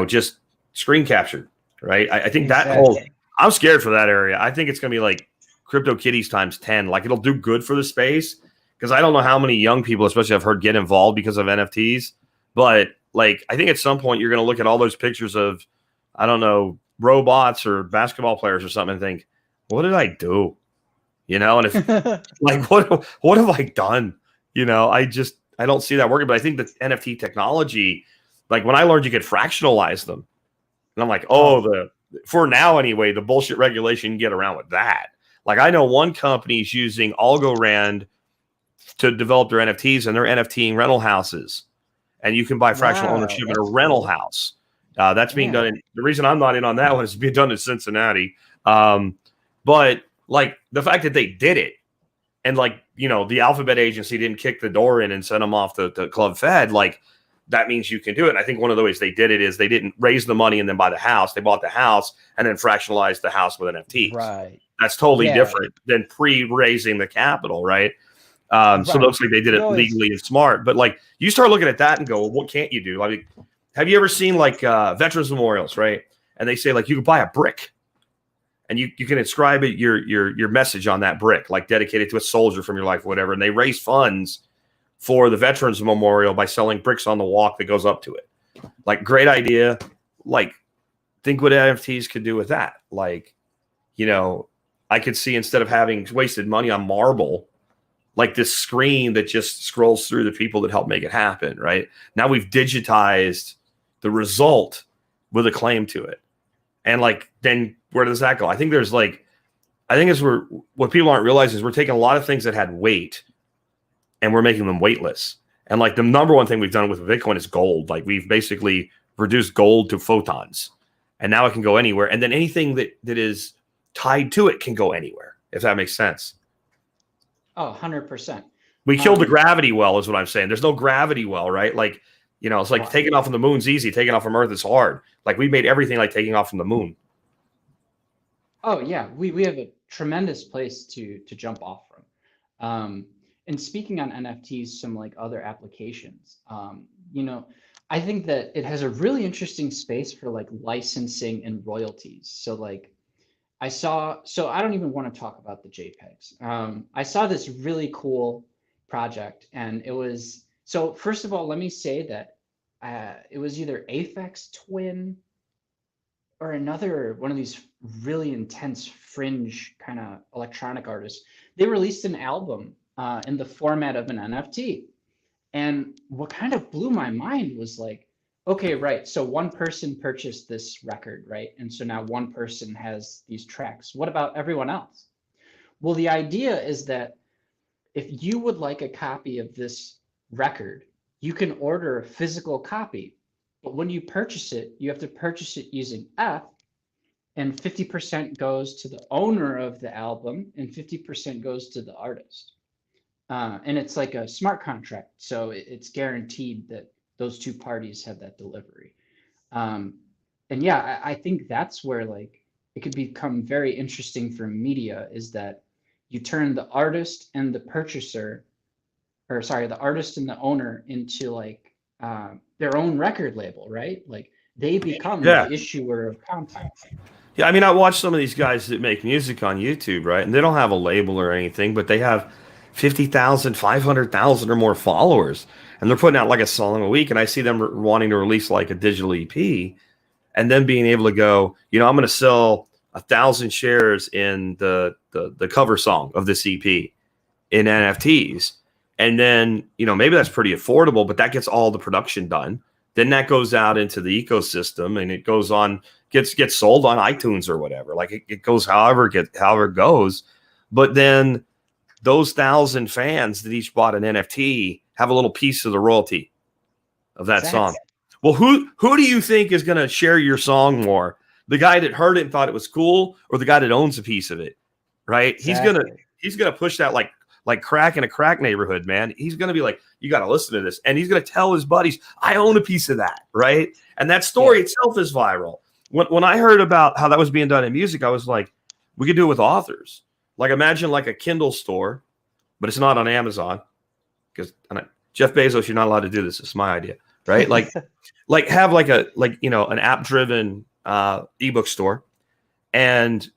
just screen captured, right? I think that whole, Exactly. I'm scared for that area. I think it's going to be like CryptoKitties times 10. Like it'll do good for the space because I don't know how many young people, especially I've heard, get involved because of NFTs. But like, I think at some point you're going to look at all those pictures of, I don't know, robots or basketball players or something and think, what did I do? And if like, what have I done? I don't see that working, but I think the NFT technology, like when I learned you could fractionalize them, and I'm like, for now anyway, the bullshit regulation you can get around with that. Like I know one company is using Algorand to develop their NFTs, and they're NFTing rental houses, and you can buy fractional Wow, ownership in a that's rental cool. house. That's being done. Yeah. The reason I'm not in on that one is being done in Cincinnati. But like the fact that they did it, and like the Alphabet agency didn't kick the door in and send them off to Club Fed, like that means you can do it. And I think one of the ways they did it is they didn't raise the money and then buy the house. They bought the house and then fractionalized the house with NFTs. Right. That's totally Yeah. different than pre-raising the capital, right? So it Right. looks like they did You it always legally and smart. But like you start looking at that and go, well, what can't you do? I mean, have you ever seen like veterans memorials, right? And they say like you could buy a brick and you can inscribe it, your message on that brick, like dedicated to a soldier from your life, whatever. And they raise funds for the Veterans Memorial by selling bricks on the walk that goes up to it. Like, great idea. Like, think what NFTs could do with that. Like, I could see instead of having wasted money on marble, like this screen that just scrolls through the people that help make it happen, right? Now we've digitized the result with a claim to it. And like, then where does that go? I think what people aren't realizing is we're taking a lot of things that had weight and we're making them weightless. And like the number one thing we've done with Bitcoin is gold. Like we've basically reduced gold to photons, and now it can go anywhere. And then anything that is tied to it can go anywhere, if that makes sense. Oh, 100%. We killed the gravity well, is what I'm saying. There's no gravity well, right? Like, it's like taking off from the moon's easy. Taking off from Earth is hard. Like we made everything like taking off from the moon. Oh yeah, we have a tremendous place to jump off from. And speaking on NFTs, some like other applications, I think that it has a really interesting space for like licensing and royalties. So like so I don't even want to talk about the JPEGs. I saw this really cool project, and it was, so first of all, let me say that it was either Aphex Twin or another one of these really intense fringe kind of electronic artists. They released an album in the format of an NFT. And what kind of blew my mind was like, okay, right. So one person purchased this record, right? And so now one person has these tracks. What about everyone else? Well, the idea is that if you would like a copy of this record, you can order a physical copy. But when you purchase it, you have to purchase it using F, and 50% goes to the owner of the album and 50% goes to the artist. And it's like a smart contract, so it's guaranteed that those two parties have that delivery. Um, and yeah, I think that's where like it could become very interesting for media is that you turn the artist and the purchaser, or sorry, the artist and the owner into like their own record label, right? Like they become Yeah. the issuer of content. Yeah, I mean, I watch some of these guys that make music on YouTube, right? And they don't have a label or anything, but they have 50,000, 500,000 or more followers. And they're putting out like a song a week. And I see them wanting to release like a digital EP and then being able to go, I'm going to sell 1,000 shares in the cover song of this EP in NFTs. And then, maybe that's pretty affordable, but that gets all the production done. Then that goes out into the ecosystem and it goes on, gets sold on iTunes or whatever. Like it goes however it goes. But then those 1,000 fans that each bought an NFT have a little piece of the royalty of that song. Exactly. Well, who do you think is going to share your song more? The guy that heard it and thought it was cool, or the guy that owns a piece of it? Right? Exactly. He's gonna push that like crack in a crack neighborhood, man. He's gonna be like, you got to listen to this, and he's gonna tell his buddies, I own a piece of that, right? And that story Yeah. itself is viral. When I heard about how that was being done in music, I was like, we could do it with authors. Like imagine like a Kindle store, but it's not on Amazon because Jeff Bezos, you're not allowed to do this. It's my idea, right? Like have like an app driven ebook store, and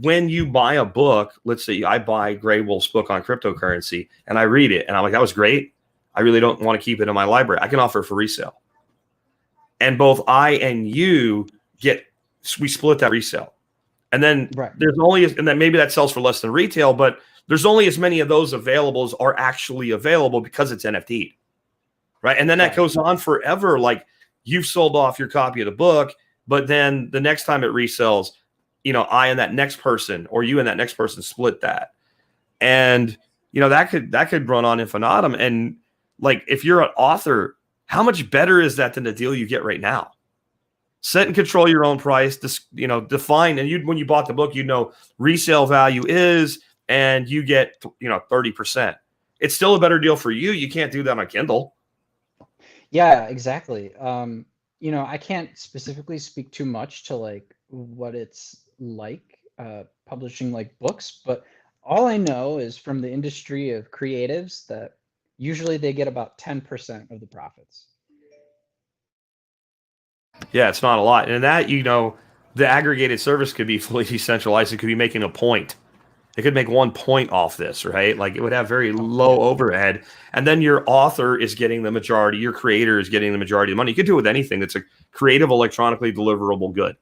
when you buy a book, let's say I buy GrayWolf's book on cryptocurrency and I read it and I'm like, that was great. I really don't want to keep it in my library. I can offer it for resale. And both I and you we split that resale. And then Right. and then maybe that sells for less than retail, but there's only as many of those available as are actually available because it's NFT. Right. And then that goes on forever. Like you've sold off your copy of the book, but then the next time it resells, I and that next person or you and that next person split that. And, that could run on infinitum. And like, if you're an author, how much better is that than the deal you get right now? Set and control your own price, define. And when you bought the book, resale value is, and you get, 30%. It's still a better deal for you. You can't do that on Kindle. Yeah, exactly. I can't specifically speak too much to like what it's like publishing like books, but all I know is from the industry of creatives that usually they get about 10% of the profits. Yeah, it's not a lot. And that, the aggregated service could be fully decentralized. It could be making a point. It could make 1 point off this, right? Like it would have very low overhead. And then your author is getting the majority, your creator is getting the majority of the money. You could do it with anything that's a creative, electronically deliverable good.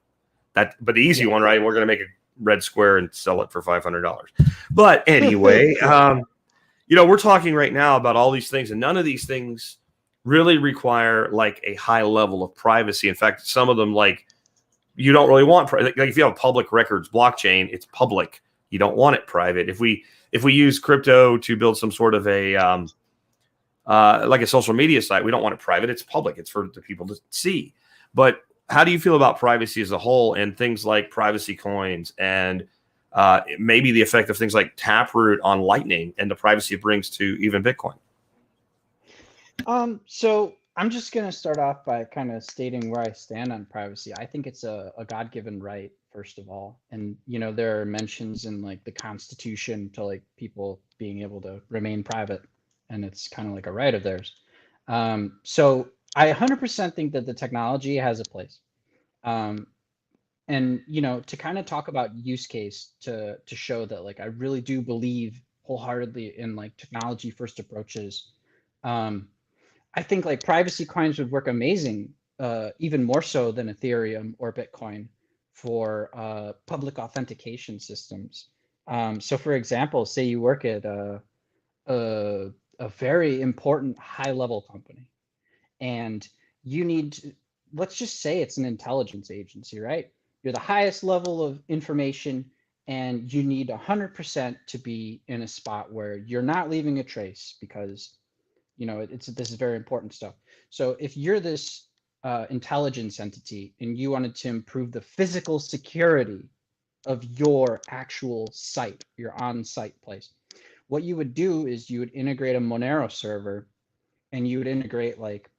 But the easy one, right? We're going to make a red square and sell it for $500. But anyway, we're talking right now about all these things, and none of these things really require like a high level of privacy. In fact, some of them, like, you don't really want like if you have a public records blockchain, it's public. You don't want it private. If we use crypto to build some sort of a like a social media site, we don't want it private. It's public. It's for the people to see. But how do you feel about privacy as a whole and things like privacy coins and maybe the effect of things like Taproot on Lightning and the privacy it brings to even Bitcoin? So I'm just gonna start off by kind of stating where I stand on privacy. I think it's a God-given right, first of all. And there are mentions in like the Constitution to like people being able to remain private, and it's kind of like a right of theirs. So I 100% think that the technology has a place. And to kind of talk about use case to show that like I really do believe wholeheartedly in like technology first approaches. I think like privacy coins would work amazing, even more so than Ethereum or Bitcoin for public authentication systems. So for example, say you work at a very important high level company and you need to, let's just say it's an intelligence agency, right? You're the highest level of information and you need 100% to be in a spot where you're not leaving a trace because this is very important stuff. So if you're this intelligence entity and you wanted to improve the physical security of your actual site, your on-site place, what you would do is you would integrate a Monero server and you would integrate like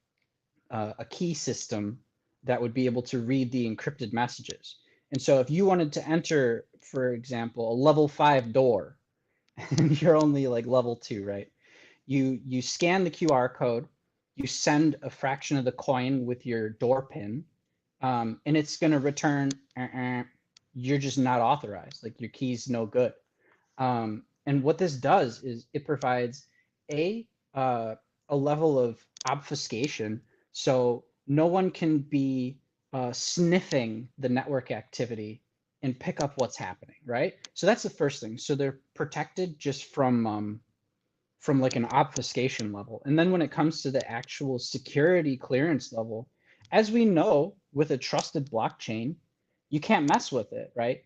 a key system that would be able to read the encrypted messages. And so if you wanted to enter, for example, a level 5 door, and you're only like level 2, right? You scan the QR code, you send a fraction of the coin with your door pin, and it's going to return, you're just not authorized, like your key's no good. And what this does is it provides a level of obfuscation, so no one can be sniffing the network activity and pick up what's happening, right? So that's the first thing. So they're protected just from like an obfuscation level. And then when it comes to the actual security clearance level, as we know, with a trusted blockchain, you can't mess with it, right?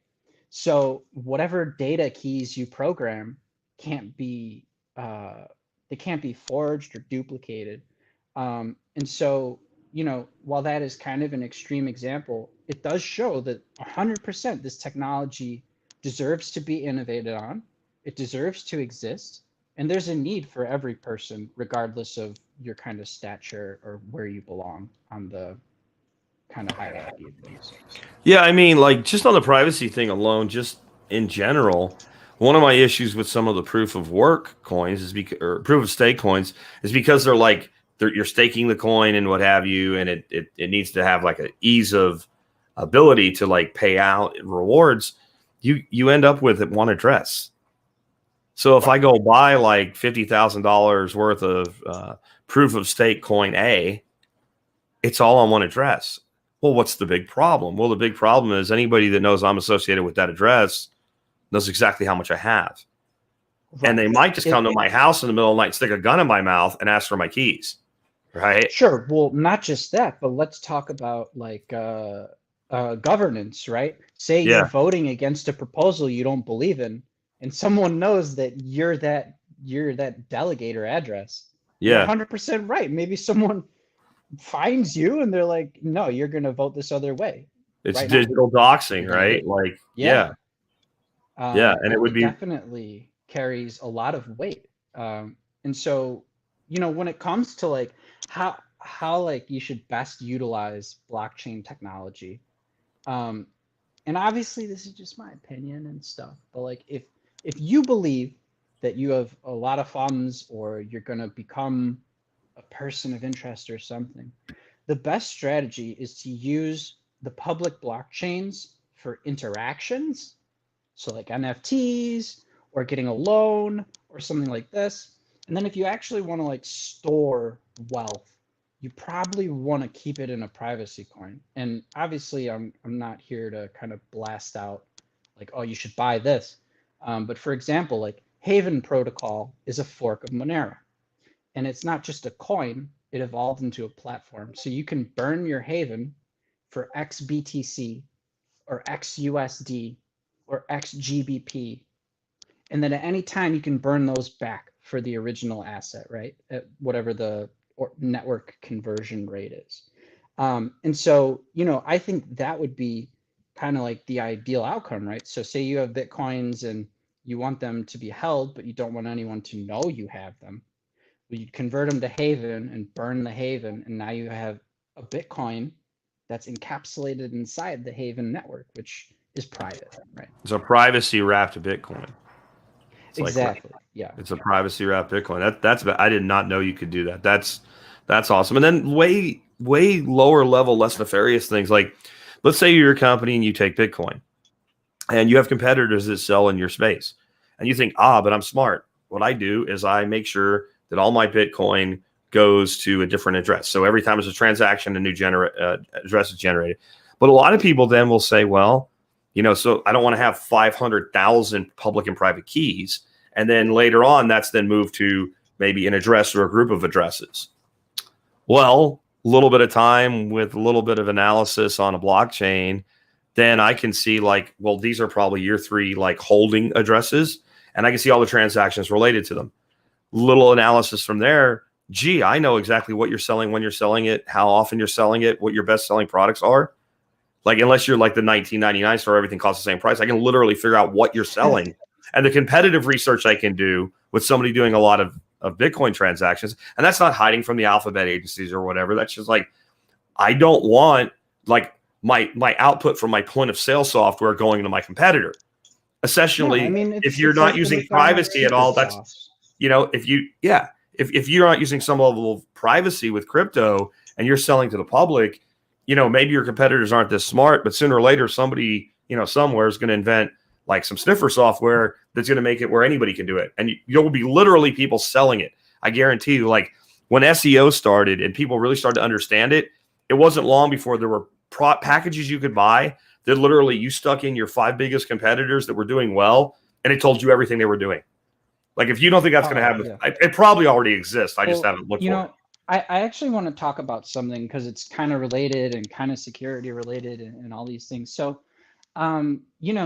So whatever data keys you program can't be they can't be forged or duplicated. And so, you know, while that is kind of an extreme example, it does show that 100% this technology deserves to be innovated on. It deserves to exist. And there's a need for every person, regardless of your kind of stature or where you belong on the kind of hierarchy of things. Yeah, I mean, like just on the privacy thing alone, just in general, one of my issues with some of the proof of work coins is because, or proof of stake coins, is because you're staking the coin and what have you, and it needs to have like an ease of ability to like pay out rewards. You end up with one address. So if I go buy like $50,000 worth of proof of stake coin A, it's all on one address. Well, what's the big problem? Well, the big problem is anybody that knows I'm associated with that address knows exactly how much I have. Right. And they might just come to my house in the middle of the night, stick a gun in my mouth, and ask for my keys. Right? Sure. Well, not just that, but let's talk about like governance, right? Say you're voting against a proposal you don't believe in, and someone knows that you're that delegate or address. Yeah. You're 100% right. Maybe someone finds you and they're like, no, you're going to vote this other way. It's right digital doxing, right? Like, yeah. And it would be definitely carries a lot of weight. And so, you know, when it comes to like how like you should best utilize blockchain technology, and obviously this is just my opinion and stuff, but like if you believe that you have a lot of funds or you're going to become a person of interest or something, the best strategy is to use the public blockchains for interactions. So like NFTs or getting a loan or something like this. And then if you actually want to like store wealth, you probably want to keep it in a privacy coin. And obviously I'm not here to kind of blast out like, oh, you should buy this. But for example, like Haven Protocol is a fork of Monero. And it's not just a coin, it evolved into a platform. So you can burn your Haven for XBTC or XUSD or XGBP. And then at any time you can burn those back for the original asset, right? At whatever the network conversion rate is. And so, you know, I think that would be kind of like the ideal outcome, right? So say you have Bitcoins and you want them to be held, but you don't want anyone to know you have them. You convert them to Haven and burn the Haven, and now you have a Bitcoin that's encapsulated inside the Haven network, which is private, right? It's a privacy wrapped Bitcoin. It's exactly. Like, yeah. It's a privacy wrapped Bitcoin. That's I did not know you could do that. That's awesome. And then way lower level, less nefarious things. Like, let's say you're a company and you take Bitcoin, and you have competitors that sell in your space, and you think, but I'm smart. What I do is I make sure that all my Bitcoin goes to a different address. So every time there's a transaction, a new address is generated. But a lot of people then will say, well, you know, so I don't want to have 500,000 public and private keys. And then later on, that's then moved to maybe an address or a group of addresses. Well, a little bit of time with a little bit of analysis on a blockchain, then I can see like, well, these are probably your 3 like holding addresses, and I can see all the transactions related to them. Little analysis from there. Gee, I know exactly what you're selling, when you're selling it, how often you're selling it, what your best selling products are. Like, unless you're like the 1999 store, everything costs the same price. I can literally figure out what you're selling. And the competitive research I can do with somebody doing a lot of Bitcoin transactions. And that's not hiding from the alphabet agencies or whatever. That's just like, I don't want like my output from my point of sale software going to my competitor. No, I Essentially, mean if you're it's not like the using McDonald's privacy at secret all, that's, sauce. if you, if you're not using some level of privacy with crypto and you're selling to the public, maybe your competitors aren't this smart, but sooner or later somebody, somewhere is going to invent like some sniffer software that's going to make it where anybody can do it. And you'll be literally people selling it. I guarantee you, like when SEO started and people really started to understand it, it wasn't long before there were packages you could buy that literally you stuck in your 5 biggest competitors that were doing well, and it told you everything they were doing. Like if you don't think that's going to happen, Yeah. it probably already exists. I just Well, haven't looked for it. I actually want to talk about something because it's kind of related and kind of security related and all these things. So,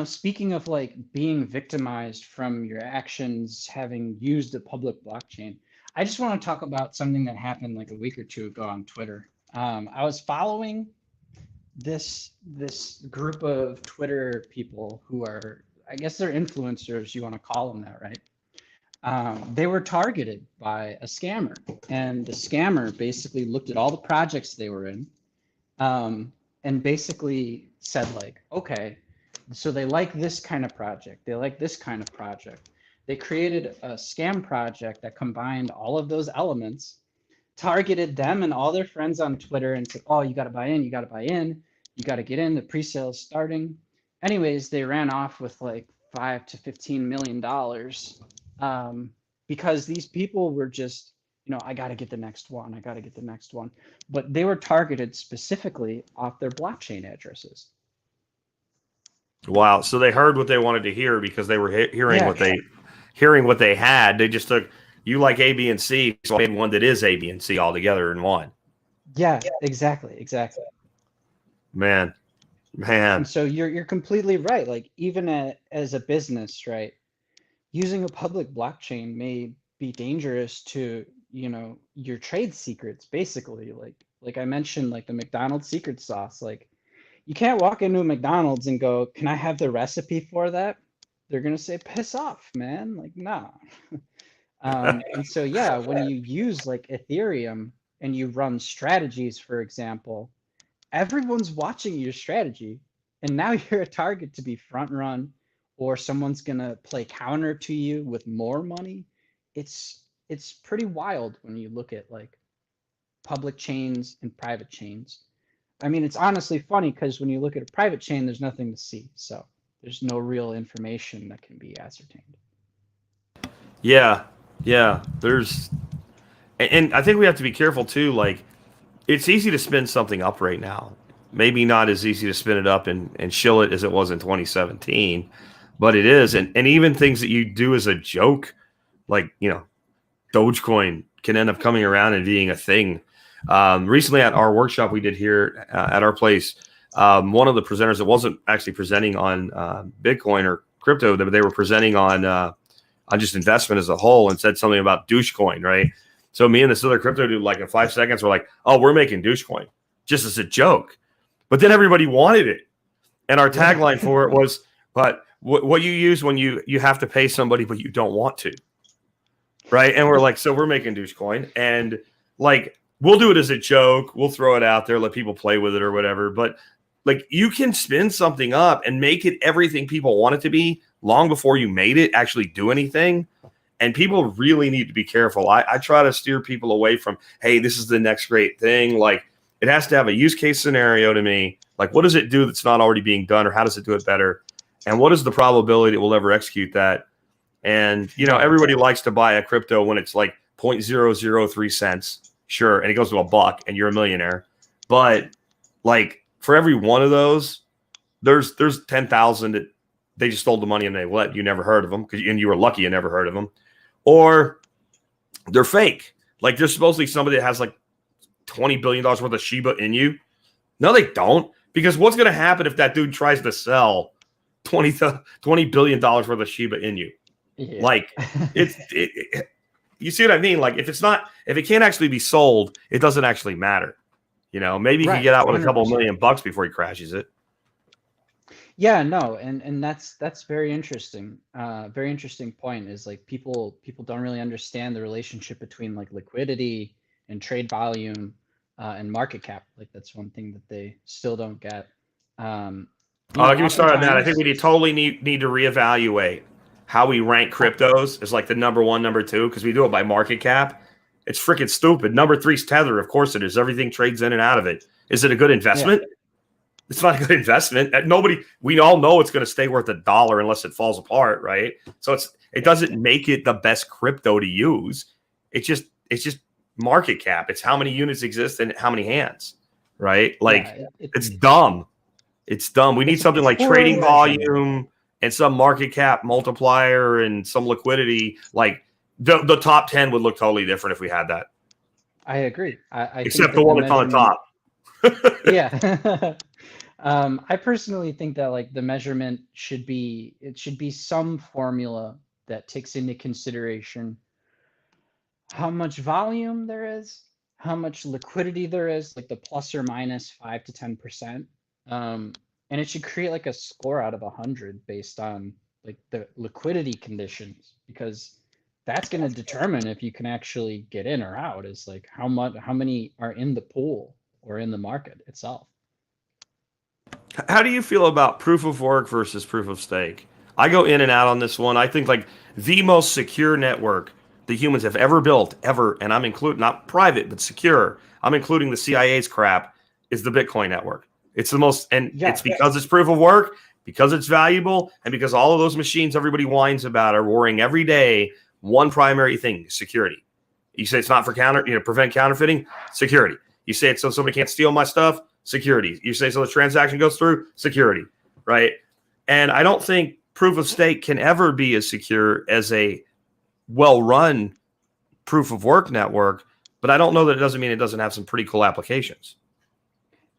speaking of like being victimized from your actions having used a public blockchain, I just want to talk about something that happened like a week or two ago on Twitter. I was following this group of Twitter people who are, I guess they're influencers, you want to call them that, right? They were targeted by a scammer, and the scammer basically looked at all the projects they were in, and basically said like, okay, so they like this kind of project, they like this kind of project. They created a scam project that combined all of those elements, targeted them and all their friends on Twitter, and said, oh, you got to buy in, you got to buy in, you got to get in, the pre-sale is starting. Anyways, they ran off with like $5 to $15 million, because these people were just, I got to get the next one, I got to get the next one. But they were targeted specifically off their blockchain addresses. Wow. So they heard what they wanted to hear because they were hearing Yeah, what they had. They just took, you like A, B, and C, so I made one that is A, B, and C all together in one. yeah, exactly. Man, And so you're completely right. Like even as a business, right? Using a public blockchain may be dangerous to, your trade secrets, basically. Like I mentioned, like the McDonald's secret sauce. Like you can't walk into a McDonald's and go, can I have the recipe for that? They're gonna say, piss off, man. Like, nah. And so yeah, when you use like Ethereum and you run strategies, for example, everyone's watching your strategy, and now you're a target to be front run, or someone's gonna play counter to you with more money. It's pretty wild when you look at like public chains and private chains. I mean, it's honestly funny because when you look at a private chain, there's nothing to see, so there's no real information that can be ascertained. yeah, yeah. And I think we have to be careful too. Like, it's easy to spin something up right now. Maybe not as easy to spin it up and shill it as it was in 2017, but it is. And even things that you do as a joke, like, Dogecoin can end up coming around and being a thing. Recently at our workshop we did here at our place, one of the presenters that wasn't actually presenting on Bitcoin or crypto, they were presenting on just investment as a whole, and said something about Douchecoin, right? So me and this other crypto dude, like in 5 seconds, we're like, "Oh, we're making Douchecoin," just as a joke. But then everybody wanted it, and our tagline for it was, "But what you use when you have to pay somebody, but you don't want to." Right. And we're like, so we're making Douchecoin, and like we'll do it as a joke. We'll throw it out there, let people play with it or whatever. But like you can spin something up and make it everything people want it to be long before you made it actually do anything. And people really need to be careful. I try to steer people away from, hey, this is the next great thing. Like it has to have a use case scenario to me. Like, what does it do that's not already being done, or how does it do it better? And what is the probability it will ever execute that? And, everybody likes to buy a crypto when it's like 0.003 cents. Sure. And it goes to $1 and you're a millionaire. But like for every one of those, there's 10,000 that they just stole the money and they let you never heard of them, and you were lucky you never heard of them, or they're fake. Like there's supposedly somebody that has like $20 billion worth of Shiba in you. No, they don't. Because what's going to happen if that dude tries to sell $20 billion worth of Shiba in you? Yeah. Like you see what I mean? Like if it can't actually be sold, it doesn't actually matter. Maybe he can get out with a couple $1 million before he crashes it. Yeah, no, and that's very interesting. Very interesting point is like people don't really understand the relationship between like liquidity and trade volume. and market cap. Like that's one thing that they still don't get. Give me start on that. I think Oftentimes, we need to reevaluate how we rank cryptos as like the number one, number two, because we do it by market cap. It's freaking stupid. Number three's Tether. Of course it is. Everything trades in and out of it. Is it a good investment? Yeah. It's not a good investment. We all know it's going to stay worth $1 unless it falls apart, right? So it doesn't make it the best crypto to use. It's just market cap. It's how many units exist and how many hands, right? Like it's dumb. It's dumb. We need something like trading volume and some market cap multiplier and some liquidity. Like the top 10 would look totally different if we had that. I agree. Except the one that's on the top. Yeah. I personally think that like the measurement should be some formula that takes into consideration how much volume there is, how much liquidity there is, like the plus or minus 5 to 10%. And it should create like a score out of 100 based on like the liquidity conditions, because that's going to determine if you can actually get in or out, is like how many are in the pool or in the market itself. How do you feel about proof of work versus proof of stake? I go in and out on this one. I think like the most secure network the humans have ever built, ever, and I'm including not private, but secure. I'm including the CIA's crap, is the Bitcoin network. It's the most, and it's because it's proof of work, because it's valuable, and because all of those machines everybody whines about are worrying every day one primary thing: security. You say it's not for prevent counterfeiting, security. You say it's so somebody can't steal my stuff, security. You say so the transaction goes through, security, right? And I don't think proof of stake can ever be as secure as a well-run proof of work network, but I don't know that it doesn't mean it doesn't have some pretty cool applications.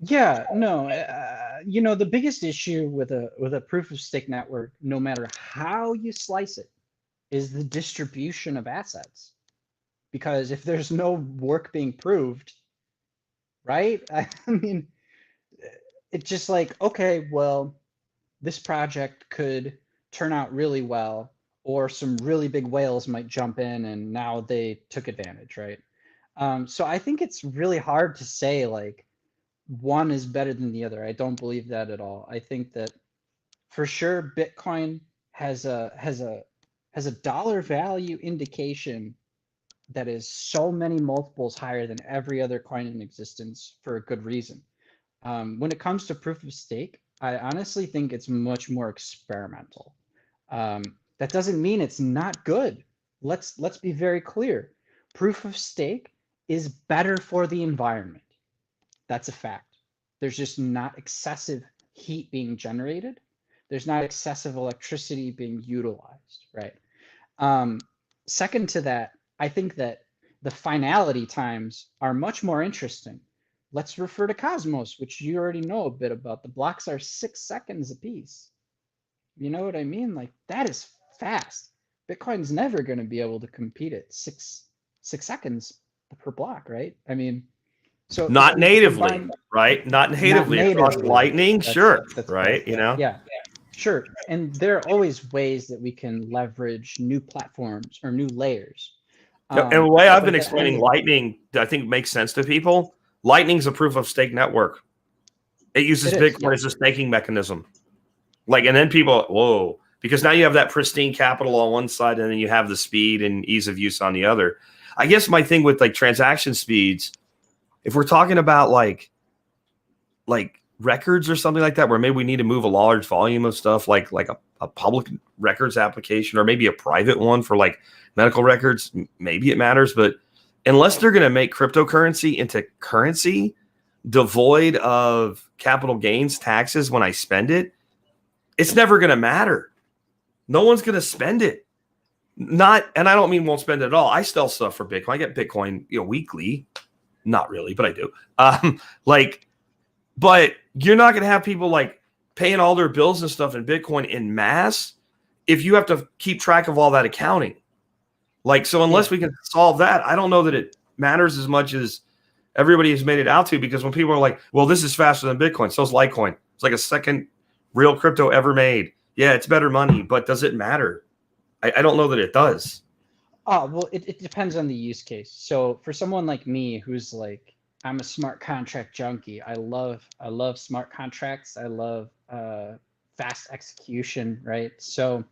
Yeah, no, the biggest issue with a proof of stake network, no matter how you slice it, is the distribution of assets. Because if there's no work being proved, right? I mean, it's just like, okay, well, this project could turn out really well, or some really big whales might jump in and now they took advantage, right? So I think it's really hard to say like one is better than the other. I don't believe that at all. I think that for sure Bitcoin has a dollar value indication that is so many multiples higher than every other coin in existence for a good reason. When it comes to proof of stake, I honestly think it's much more experimental. That doesn't mean it's not good. Let's be very clear. Proof of stake is better for the environment. That's a fact. There's just not excessive heat being generated. There's not excessive electricity being utilized, right? Second to that, I think that the finality times are much more interesting. Let's refer to Cosmos, which you already know a bit about. The blocks are 6 seconds apiece. You know what I mean? Like that is fast. Bitcoin's never going to be able to compete at 6 seconds per block, right? I mean, so not natively, right? Not natively across Lightning, sure, right? Yeah, sure. And there are always ways that we can leverage new platforms or new layers. And the way I've been explaining Lightning, I think makes sense to people. Lightning's a proof of stake network. It uses Bitcoin as a staking mechanism. Like, and then people, whoa, because now you have that pristine capital on one side, and then you have the speed and ease of use on the other. I guess my thing with like transaction speeds, if we're talking about like records or something like that, where maybe we need to move a large volume of stuff, like a public records application or maybe a private one for like medical records, maybe it matters. But unless they're going to make cryptocurrency into currency devoid of capital gains taxes when I spend it, it's never going to matter. No one's going to spend it. And I don't mean won't spend it at all. I sell stuff for Bitcoin. I get Bitcoin, weekly. Not really, but I do. But you're not going to have people like paying all their bills and stuff in Bitcoin in mass if you have to keep track of all that accounting. Like, so unless we can solve that, I don't know that it matters as much as everybody has made it out to, because when people are like, well, this is faster than Bitcoin, so is Litecoin. It's like a second real crypto ever made. Yeah, it's better money, but does it matter? I don't know that it does. Oh, well, it depends on the use case. So for someone like me who's like I'm a smart contract junkie. I love smart contracts. I love fast execution, right? So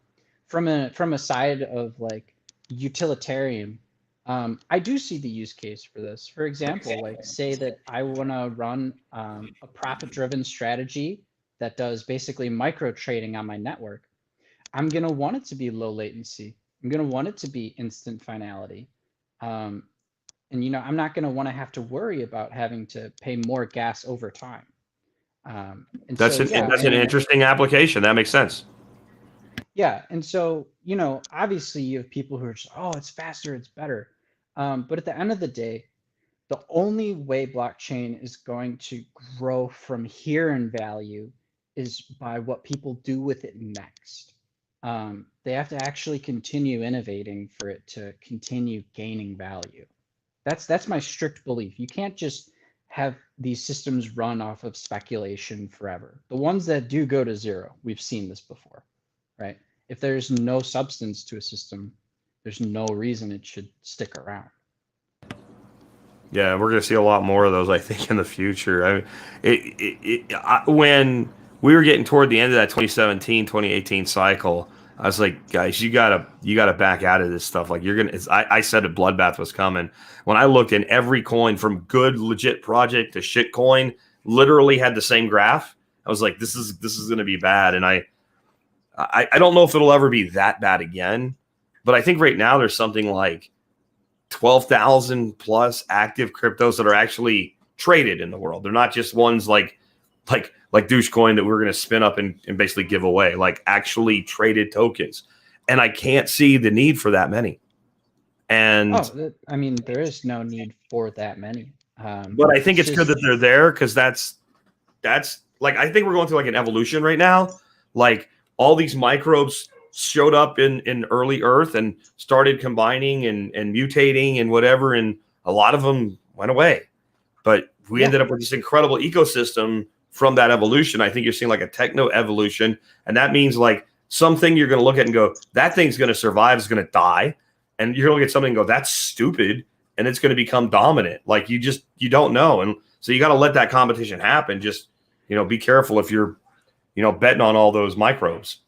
from a side of like utilitarian, I do see the use case for this. For example, like say that I want to run a profit-driven strategy that does basically micro trading on my network. I'm gonna want it to be low latency. I'm gonna want it to be instant finality. Um, and I'm not going to want to have to worry about having to pay more gas over time. And That's so an yeah, that's I an mean, interesting application. That makes sense. yeah, and so obviously you have people who are just, oh, it's faster, it's better. But at the end of the day, the only way blockchain is going to grow from here in value is by what people do with it next. They have to actually continue innovating for it to continue gaining value. That's my strict belief. You can't just have these systems run off of speculation forever. The ones that do go to zero, we've seen this before, right? If there's no substance to a system, there's no reason it should stick around. Yeah, we're going to see a lot more of those, I think, in the future. I mean, when we were getting toward the end of that 2017, 2018 cycle, I was like, guys, you gotta back out of this stuff. Like you're gonna. I said a bloodbath was coming. When I looked in every coin, from good legit project to shit coin, literally had the same graph. I was like, this is going to be bad, and I don't know if it'll ever be that bad again. But I think right now there's something like 12,000 plus active cryptos that are actually traded in the world. They're not just ones like Douchecoin that we're going to spin up and basically give away, like actually traded tokens. And I can't see the need for that many. And I mean, there is no need for that many. but I think it's good just that they're there, because that's like, I think we're going through like an evolution right now. Like all these microbes showed up in early Earth and started combining and mutating and whatever, and a lot of them went away. But we ended up with this incredible ecosystem from that evolution. I think you're seeing like a techno evolution, and that means like something you're going to look at and go, that thing's going to survive, is going to die, and you're going to look at something and go, that's stupid, and it's going to become dominant. Like you don't know, and so you got to let that competition happen. Just be careful if you're betting on all those microbes.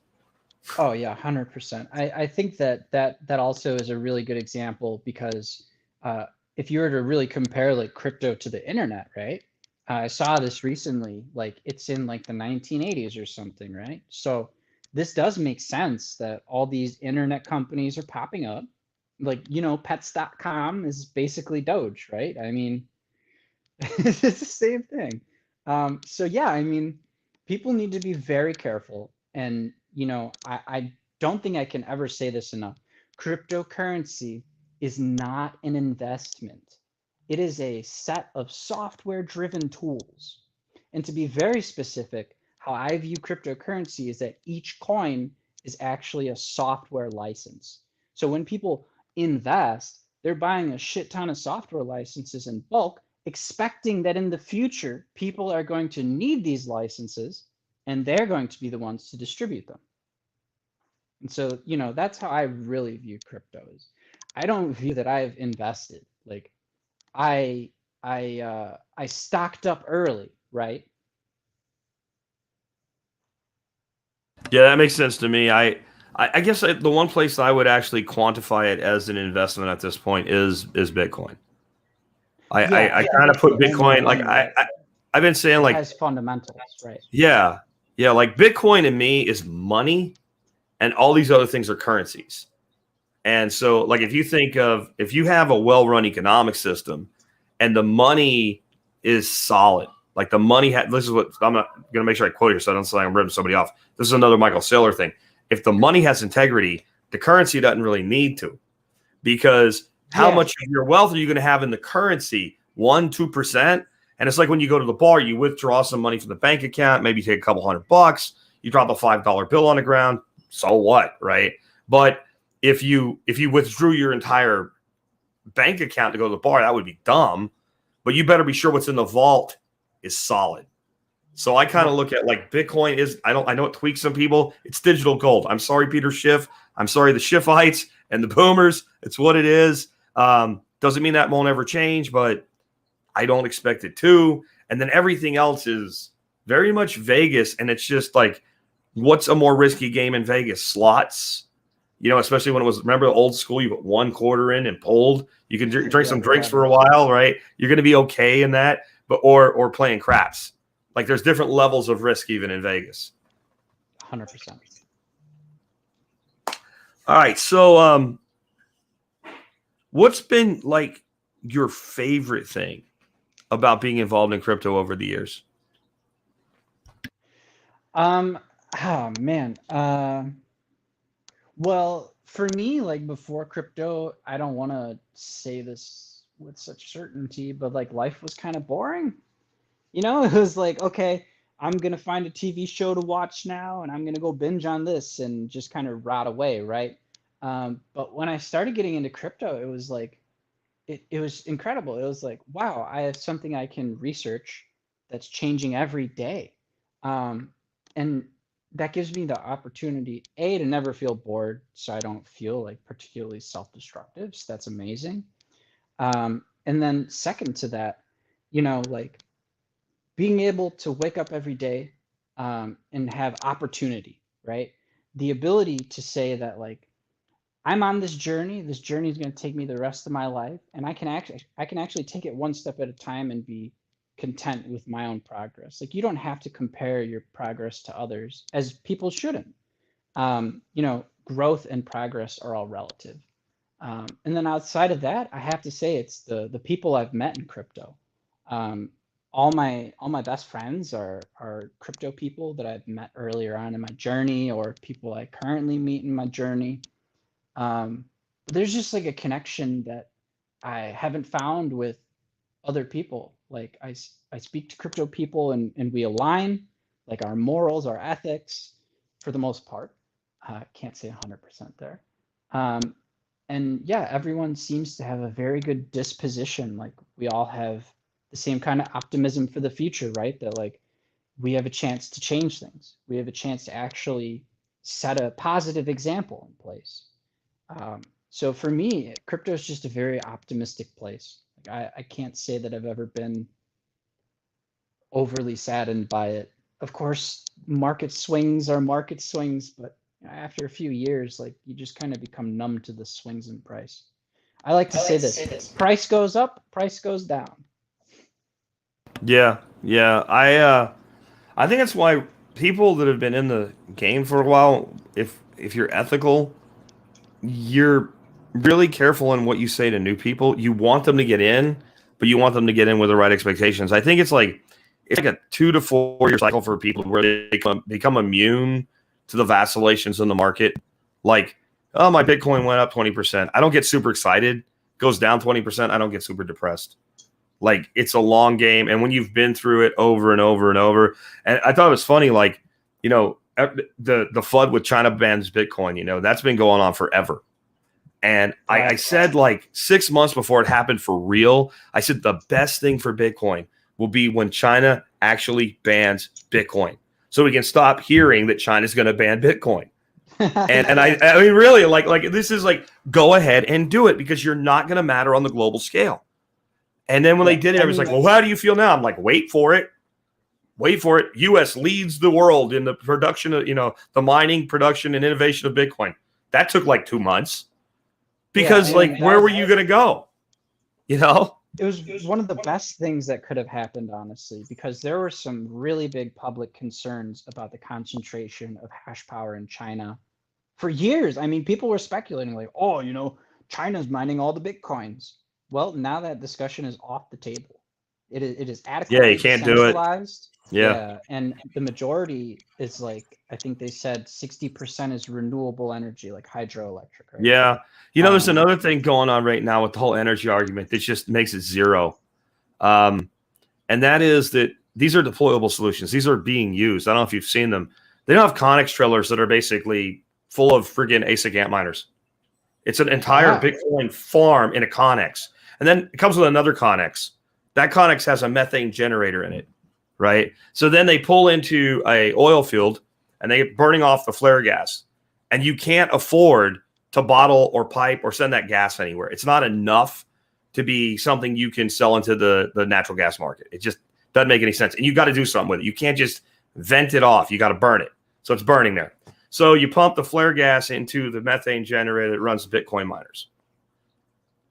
Oh yeah, 100%. I think that also is a really good example because if you were to really compare like crypto to the internet, right? I saw this recently, like it's in like the 1980s or something, right? So this does make sense that all these internet companies are popping up. Like, pets.com is basically Doge, right? I mean, it's the same thing. So yeah, I mean, people need to be very careful. And I don't think I can ever say this enough. Cryptocurrency is not an investment. It is a set of software-driven tools. And to be very specific, how I view cryptocurrency is that each coin is actually a software license. So when people invest, they're buying a shit ton of software licenses in bulk, expecting that in the future, people are going to need these licenses and they're going to be the ones to distribute them. And so, that's how I really view crypto is. I don't view that I've invested. Like I stocked up early, right? Yeah, that makes sense to me. I guess the one place I would actually quantify it as an investment at this point is Bitcoin. I kind of put Bitcoin, like I've been saying, like, has fundamentals, right? Yeah, like Bitcoin to me is money, and all these other things are currencies. And so, like, if you have a well-run economic system, and the money is solid, like the money, this is what I'm not going to make sure I quote here, so I don't say I'm ripping somebody off. This is another Michael Saylor thing. If the money has integrity, the currency doesn't really need to, because how much of your wealth are you going to have in the currency? 1%, 2%. And it's like when you go to the bar, you withdraw some money from the bank account, maybe take a couple $100, you drop a $5 bill on the ground. So what, right? But if you withdrew your entire bank account to go to the bar, that would be dumb. But you better be sure what's in the vault is solid. So I kind of look at like Bitcoin is, I know it tweaks some people. It's digital gold. I'm sorry, Peter Schiff. I'm sorry, the Schiffites and the boomers. It's what it is. Doesn't mean that won't ever change, but I don't expect it to. And then everything else is very much Vegas. And it's just like, what's a more risky game in Vegas? Slots, especially when it was, remember the old school, you put one quarter in and pulled. You can drink some drinks for a while, right? You're going to be okay in that, but or playing craps. Like there's different levels of risk even in Vegas. 100%. All right. So what's been like your favorite thing about being involved in crypto over the years? Oh man. Well, for me, like before crypto, I don't want to say this with such certainty, but like life was kind of boring. It was like, okay, I'm gonna find a TV show to watch now, and I'm gonna go binge on this and just kind of rot away, right? But when I started getting into crypto, it was like, it was incredible. It was like, wow, I have something I can research that's changing every day. And that gives me the opportunity, A, to never feel bored, so I don't feel like particularly self-destructive. So that's amazing. And then second to that, like being able to wake up every day and have opportunity, right? The ability to say that like, I'm on this journey. This journey is going to take me the rest of my life, and I can actually take it one step at a time and be content with my own progress. Like you don't have to compare your progress to others, as people shouldn't. Growth and progress are all relative. And then outside of that, I have to say it's the people I've met in crypto. All my best friends are crypto people that I've met earlier on in my journey, or people I currently meet in my journey. There's just like a connection that I haven't found with other people. Like I speak to crypto people and we align, like our morals, our ethics, for the most part. Can't say 100% there. And yeah, everyone seems to have a very good disposition. Like we all have the same kind of optimism for the future, right? That like we have a chance to change things. We have a chance to actually set a positive example in place. So for me, crypto is just a very optimistic place. Like I can't say that I've ever been overly saddened by it. Of course, market swings are market swings, but after a few years, like you just kind of become numb to the swings in price. I like to say this: price goes up, price goes down. Yeah. I think that's why people that have been in the game for a while, if you're ethical, you're really careful in what you say to new people. You want them to get in, but you want them to get in with the right expectations. I think it's like a 2 to 4 year cycle for people where they become immune to the vacillations in the market. Like, oh, my Bitcoin went up 20%. I don't get super excited. Goes down 20%. I don't get super depressed. Like it's a long game, and when you've been through it over and over and over, and I thought it was funny, like the FUD with China bans Bitcoin, that's been going on forever. And I said like 6 months before it happened for real, I said the best thing for Bitcoin will be when China actually bans Bitcoin, so we can stop hearing that China's going to ban Bitcoin. and I mean really like this is like go ahead and do it because you're not going to matter on the global scale. And then when they did it, I was like, well, how do you feel now? I'm like, wait for it. Wait for it. U.S. leads the world in the production of, the mining, production, and innovation of Bitcoin. That took like 2 months. Because where were you going to go? It was one of the best things that could have happened, honestly, because there were some really big public concerns about the concentration of hash power in China for years. I mean, people were speculating like, oh, China's mining all the Bitcoins. Well, now that discussion is off the table. It is adequately you can't do it. Yeah, and the majority is like, I think they said 60% is renewable energy, like hydroelectric. Right? Yeah. There's another thing going on right now with the whole energy argument that just makes it zero. And that is that these are deployable solutions. These are being used. I don't know if you've seen them. They don't have Connex trailers that are basically full of friggin' ASIC ant miners. It's an entire Bitcoin farm in a Connex. And then it comes with another Connex. That Connex has a methane generator in it, right? So then they pull into a oil field and they're burning off the flare gas. And you can't afford to bottle or pipe or send that gas anywhere. It's not enough to be something you can sell into the natural gas market. It just doesn't make any sense. And you got to do something with it. You can't just vent it off. You got to burn it. So it's burning there. So you pump the flare gas into the methane generator that runs the Bitcoin miners.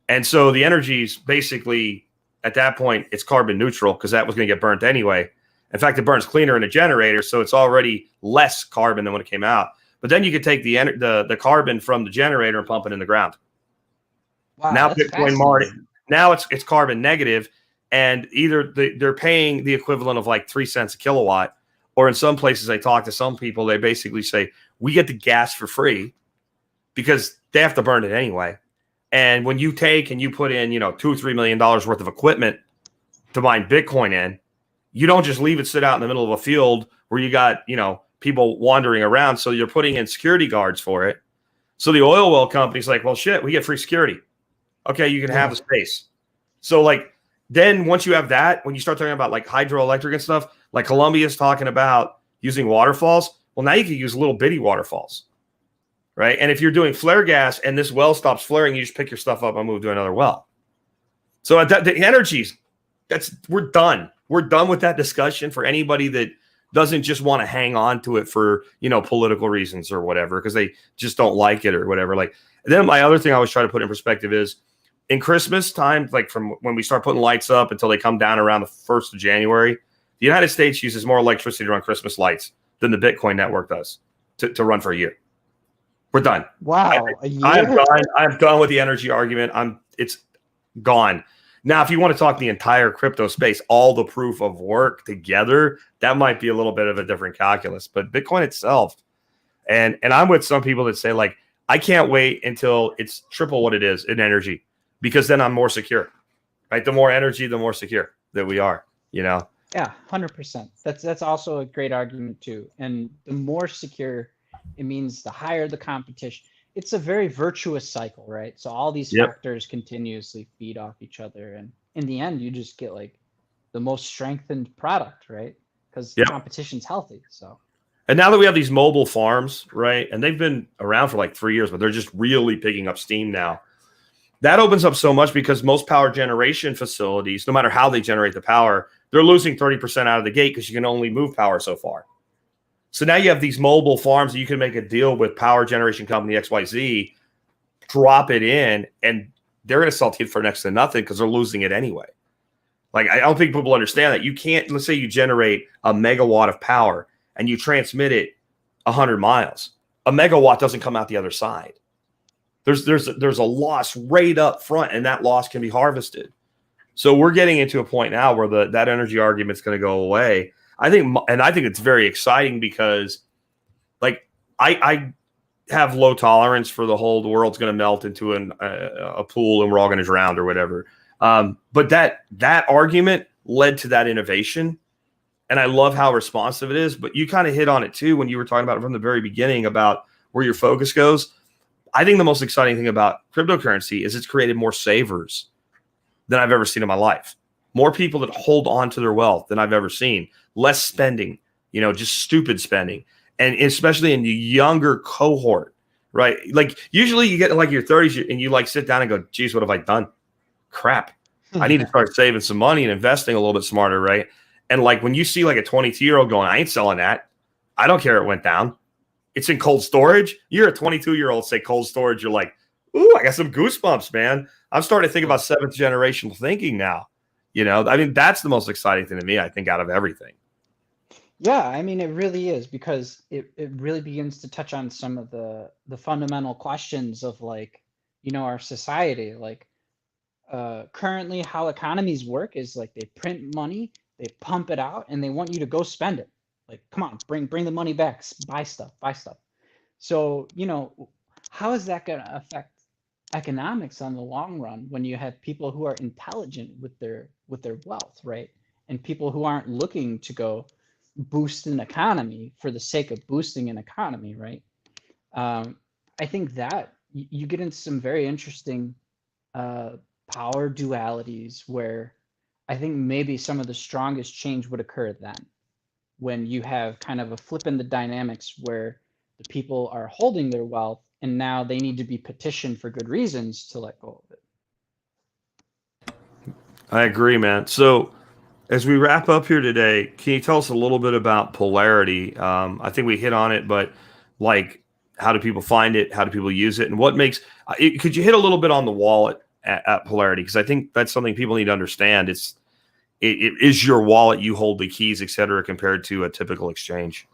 And so the energy is basically, at that point, it's carbon neutral because that was going to get burnt anyway. In fact, it burns cleaner in a generator, so it's already less carbon than when it came out. But then you could take the carbon from the generator and pump it in the ground. Wow, Now that's Bitcoin market, now it's carbon negative, and either they're paying the equivalent of like 3 cents a kilowatt, or in some places I talk to some people, they basically say we get the gas for free because they have to burn it anyway. And when you take and you put in, $2 or $3 million worth of equipment to mine Bitcoin in, you don't just leave it sit out in the middle of a field where you got, people wandering around. So you're putting in security guards for it. So the oil well company's like, well, shit, we get free security. Okay, you can have the space. So then once you have that, when you start talking about like hydroelectric and stuff, like Colombia's talking about using waterfalls. Well, now you can use little bitty waterfalls. Right. And if you're doing flare gas and this well stops flaring, you just pick your stuff up and move to another well. So the energies, we're done. We're done with that discussion for anybody that doesn't just want to hang on to it for, political reasons or whatever, because they just don't like it or whatever. Then my other thing I always try to put in perspective is in Christmas time, like from when we start putting lights up until they come down around the 1st of January, the United States uses more electricity to run Christmas lights than the Bitcoin network does to run for a year. We're done. Wow. I'm done with the energy argument. It's gone. Now, if you want to talk the entire crypto space, all the proof of work together, that might be a little bit of a different calculus. But Bitcoin itself, and I'm with some people that say, I can't wait until it's triple what it is in energy, because then I'm more secure. Right? The more energy, the more secure that we are, Yeah, 100%. That's also a great argument too. And the more secure, it means the higher the competition. It's a very virtuous cycle, right? So all these factors continuously feed off each other, and in the end, you just get the most strengthened product, right? Because competition's healthy. So, and now that we have these mobile farms, right, and they've been around for 3 years, but they're just really picking up steam now. That opens up so much because most power generation facilities, no matter how they generate the power, they're losing 30% out of the gate because you can only move power so far. So now you have these mobile farms that you can make a deal with power generation company XYZ, drop it in, and they're going to sell to you for next to nothing because they're losing it anyway. I don't think people understand that. You can't, let's say you generate a megawatt of power and you transmit it 100 miles. A megawatt doesn't come out the other side. There's a loss right up front, and that loss can be harvested. So we're getting into a point now where that energy argument is going to go away. I think it's very exciting because, I have low tolerance for the world's going to melt into a pool and we're all going to drown or whatever. But that argument led to that innovation, and I love how responsive it is. But you kind of hit on it too when you were talking about it from the very beginning about where your focus goes. I think the most exciting thing about cryptocurrency is it's created more savers than I've ever seen in my life. More people that hold on to their wealth than I've ever seen. Less spending, just stupid spending. And especially in the younger cohort, right? Usually you get your 30s and you sit down and go, geez, what have I done? Crap. I need to start saving some money and investing a little bit smarter, right? And when you see a 22-year-old going, I ain't selling that. I don't care it went down. It's in cold storage. You're a 22-year-old, say cold storage. You're like, ooh, I got some goosebumps, man. I'm starting to think about seventh generational thinking now. That's the most exciting thing to me, I think, out of everything. Yeah, it really is, because it really begins to touch on some of the fundamental questions of our society. Currently how economies work is they print money, they pump it out, and they want you to go spend it. Come on, bring the money back, buy stuff. So, how is that going to affect economics on the long run when you have people who are intelligent with their wealth, right? And people who aren't looking to go boost an economy for the sake of boosting an economy, right? I think that you get into some very interesting power dualities where I think maybe some of the strongest change would occur then, when you have kind of a flip in the dynamics where the people are holding their wealth and now they need to be petitioned for good reasons to let go of it. I agree, man. So as we wrap up here today, can you tell us a little bit about polarity? I think we hit on it, but like, how do people find it? How do people use it? And what makes could you hit a little bit on the wallet at polarity? Because I think that's something people need to understand. It is your wallet, you hold the keys, et cetera, compared to a typical exchange.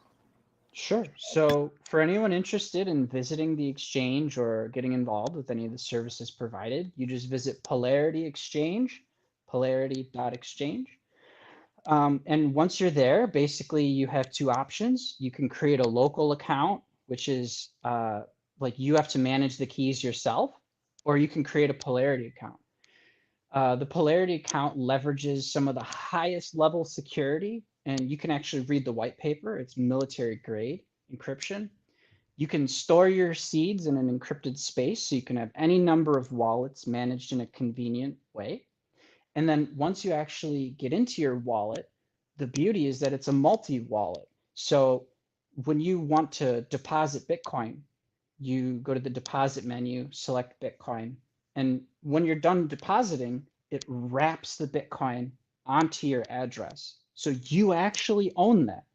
Sure. So for anyone interested in visiting the exchange or getting involved with any of the services provided, you just visit Polarity Exchange, polarity.exchange. And once you're there, basically you have two options. You can create a local account, which is like you have to manage the keys yourself, or you can create a Polarity account. The Polarity account leverages some of the highest level security, and you can actually read the white paper. It's military grade encryption. You can store your seeds in an encrypted space, so you can have any number of wallets managed in a convenient way. And then once you actually get into your wallet, the beauty is that it's a multi-wallet. So when you want to deposit Bitcoin, you go to the deposit menu, select Bitcoin, and when you're done depositing, it wraps the Bitcoin onto your address. So you actually own that.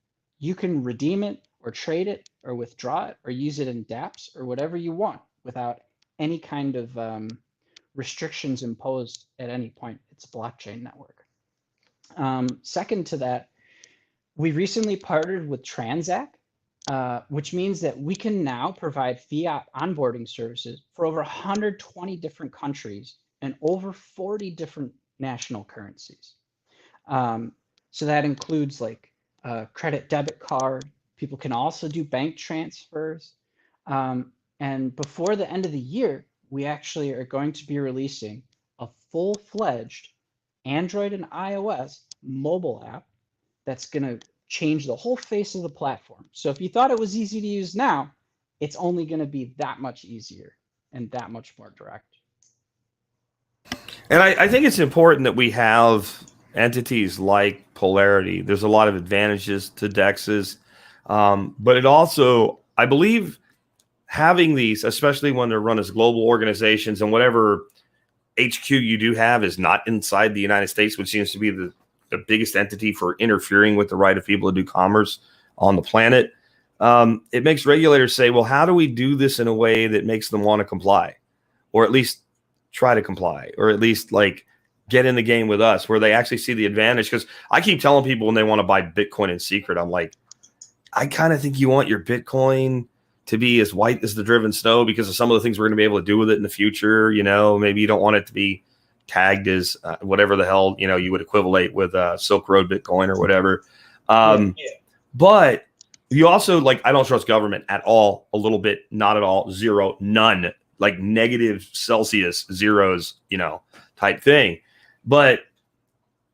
You can redeem it or trade it or withdraw it or use it in dApps or whatever you want without any kind of restrictions imposed at any point. It's a blockchain network. Second to that, we recently partnered with Transact, which means that we can now provide fiat onboarding services for over 120 different countries and over 40 different national currencies. So that includes like a credit debit card. People can also do bank transfers. And before the end of the year, we actually are going to be releasing a full-fledged Android and iOS mobile app that's going to change the whole face of the platform. So if you thought it was easy to use now, it's only going to be that much easier and that much more direct. And I think it's important that we have entities like Polarity. There's a lot of advantages to DEXs, but it also, I believe, having these, especially when they're run as global organizations and whatever HQ you do have is not inside the United States, which seems to be the biggest entity for interfering with the right of people to do commerce on the planet. It makes regulators say, well, how do we do this in a way that makes them want to comply, or at least try to comply, or at least like get in the game with us where they actually see the advantage? Because I keep telling people when they want to buy Bitcoin in secret, I'm like, I kind of think you want your Bitcoin to be as white as the driven snow because of some of the things we're going to be able to do with it in the future. You know, maybe you don't want it to be tagged as whatever the hell, you know, you would equivalate with Silk Road Bitcoin or whatever. But you also, like, I don't trust government at all, a little bit, not at all, zero, none, like negative Celsius zeros, you know, type thing. But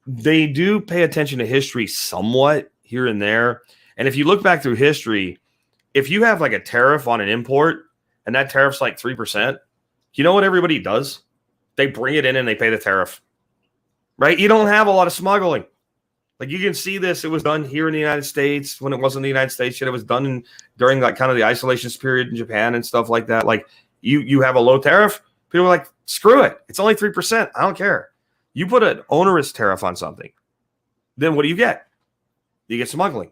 they do pay attention to history somewhat here and there. And if you look back through history, if you have like a tariff on an import and that tariff's like 3%, you know what everybody does? They bring it in and they pay the tariff, right? You don't have a lot of smuggling. Like you can see this, it was done here in the United States when it wasn't the United States yet. It was done during like kind of the isolations period in Japan and stuff like that. Like you have a low tariff, people are like, screw it. It's only 3%. I don't care. You put an onerous tariff on something, then what do you get? You get smuggling.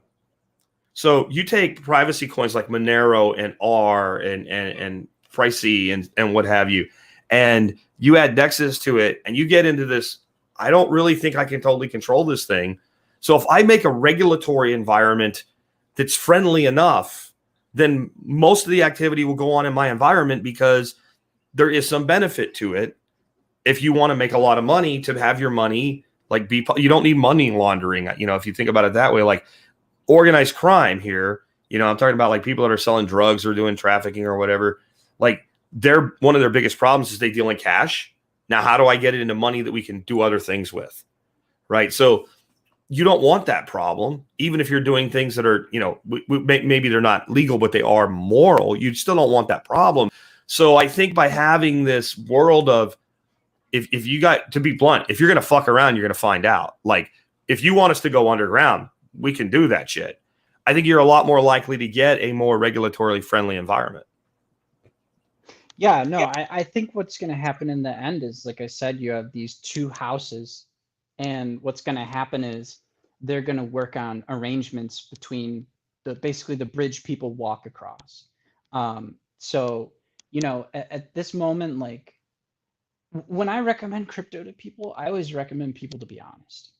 So you take privacy coins like Monero and R and Pricey and what have you, and you add DEXs to it, and you get into this, I don't really think I can totally control this thing. So if I make a regulatory environment that's friendly enough, then most of the activity will go on in my environment because there is some benefit to it. If you want to make a lot of money, to have your money like be, you don't need money laundering. You know, if you think about it that way, like organized crime here, you know, I'm talking about like people that are selling drugs or doing trafficking or whatever. Like they're one of their biggest problems is they deal in cash. Now, how do I get it into money that we can do other things with? Right. So you don't want that problem, even if you're doing things that are, you know, maybe they're not legal, but they are moral. You still don't want that problem. So I think by having this world of, if you got to be blunt, if you're going to fuck around, you're going to find out. Like if you want us to go underground, we can do that shit. I think you're a lot more likely to get a more regulatorily friendly environment. Yeah, no, I think what's going to happen in the end is, like I said, you have these two houses And what's going to happen is they're going to work on arrangements between basically the bridge people walk across. So, at this moment, like when I recommend crypto to people, I always recommend people to be honest.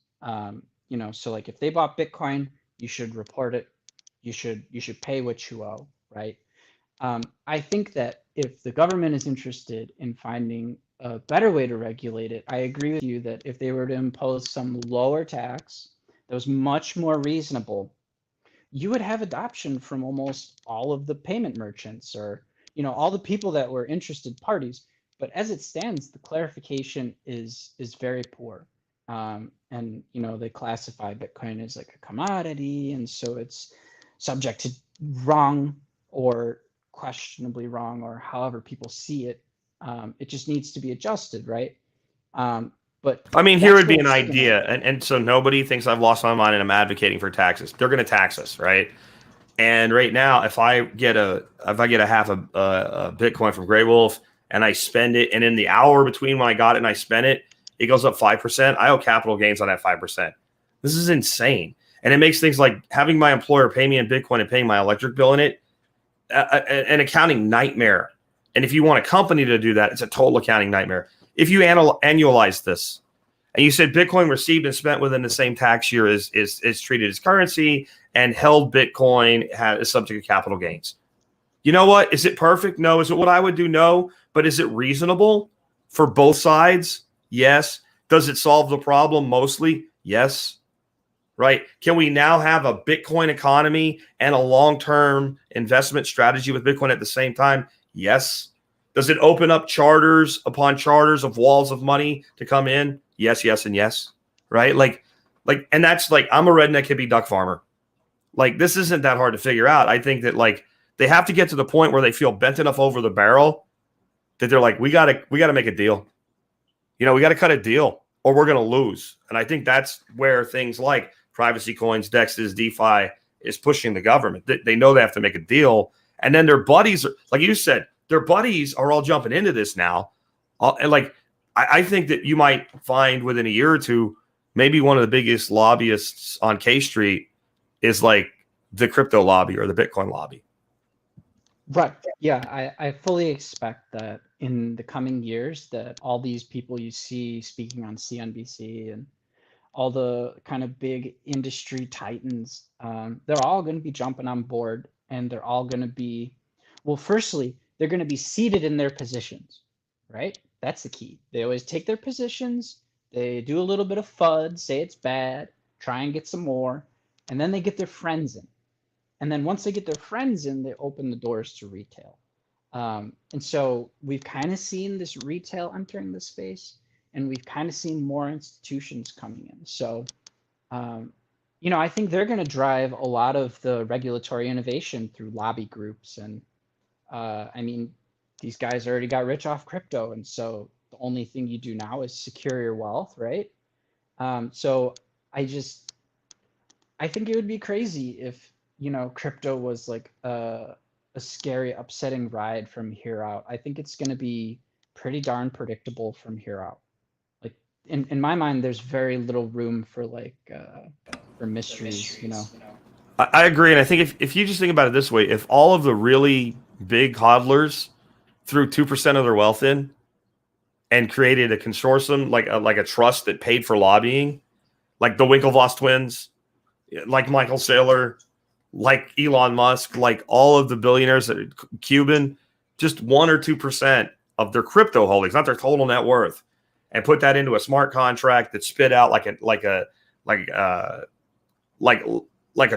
So like if they bought Bitcoin, you should report it. You should pay what you owe, right? I think that if the government is interested in finding a better way to regulate it, I agree with you that if they were to impose some lower tax that was much more reasonable, you would have adoption from almost all of the payment merchants or all the people that were interested parties. But as it stands, the clarification is very poor. And they classify Bitcoin as like a commodity, and so it's subject to wrong or questionably wrong or however people see it. It just needs to be adjusted, right? But I mean, here would be an gonna, idea, and so nobody thinks I've lost my mind and I'm advocating for taxes. They're going to tax us, right? And right now, if I get a half a Bitcoin from GrayWolf and I spend it, and in the hour between when I got it and I spent it, it goes up 5%. I owe capital gains on that 5%. This is insane, and it makes things like having my employer pay me in Bitcoin and paying my electric bill in it an accounting nightmare. And if you want a company to do that, it's a total accounting nightmare. If you annualize this, and you said Bitcoin received and spent within the same tax year is treated as currency, and held Bitcoin is subject to capital gains. You know what? Is it perfect? No. Is it what I would do? No. But is it reasonable for both sides? Yes. Does it solve the problem mostly? Yes. Right? Can we now have a Bitcoin economy and a long-term investment strategy with Bitcoin at the same time? Yes. Does it open up charters upon charters of walls of money to come in? Yes, yes, and yes. Right? Like, and that's like, I'm a redneck hippie duck farmer. Like, this isn't that hard to figure out. I think that like they have to get to the point where they feel bent enough over the barrel that they're like, we gotta make a deal. We got to cut a deal or we're going to lose. And I think that's where things like privacy coins, DEXs, DeFi is pushing the government. They know they have to make a deal. And then their buddies, like you said, their buddies are all jumping into this now. And like, I think that you might find within a year or two, maybe one of the biggest lobbyists on K Street is like the crypto lobby or the Bitcoin lobby. Right. Yeah, I fully expect that in the coming years that all these people you see speaking on CNBC and all the kind of big industry titans, they're all going to be jumping on board, and they're all going to be, well, firstly, they're going to be seated in their positions, right? That's the key. They always take their positions, they do a little bit of FUD, say it's bad, try and get some more, and then they get their friends in. And then once they get their friends in, they open the doors to retail. And so we've kind of seen this retail entering the space, and we've kind of seen more institutions coming in. So, I think they're going to drive a lot of the regulatory innovation through lobby groups. And I mean, these guys already got rich off crypto. And so the only thing you do now is secure your wealth, right? So I think it would be crazy if, crypto was like a scary, upsetting ride from here out. I think it's going to be pretty darn predictable from here out. Like in my mind, there's very little room for like for mysteries. I agree, and I think if you just think about it this way, if all of the really big hodlers threw 2% of their wealth in and created a consortium like a trust that paid for lobbying, like the Winklevoss twins, like Michael Saylor, like Elon Musk, like all of the billionaires that Cuban, just 1 or 2% of their crypto holdings, not their total net worth, and put that into a smart contract that spit out like a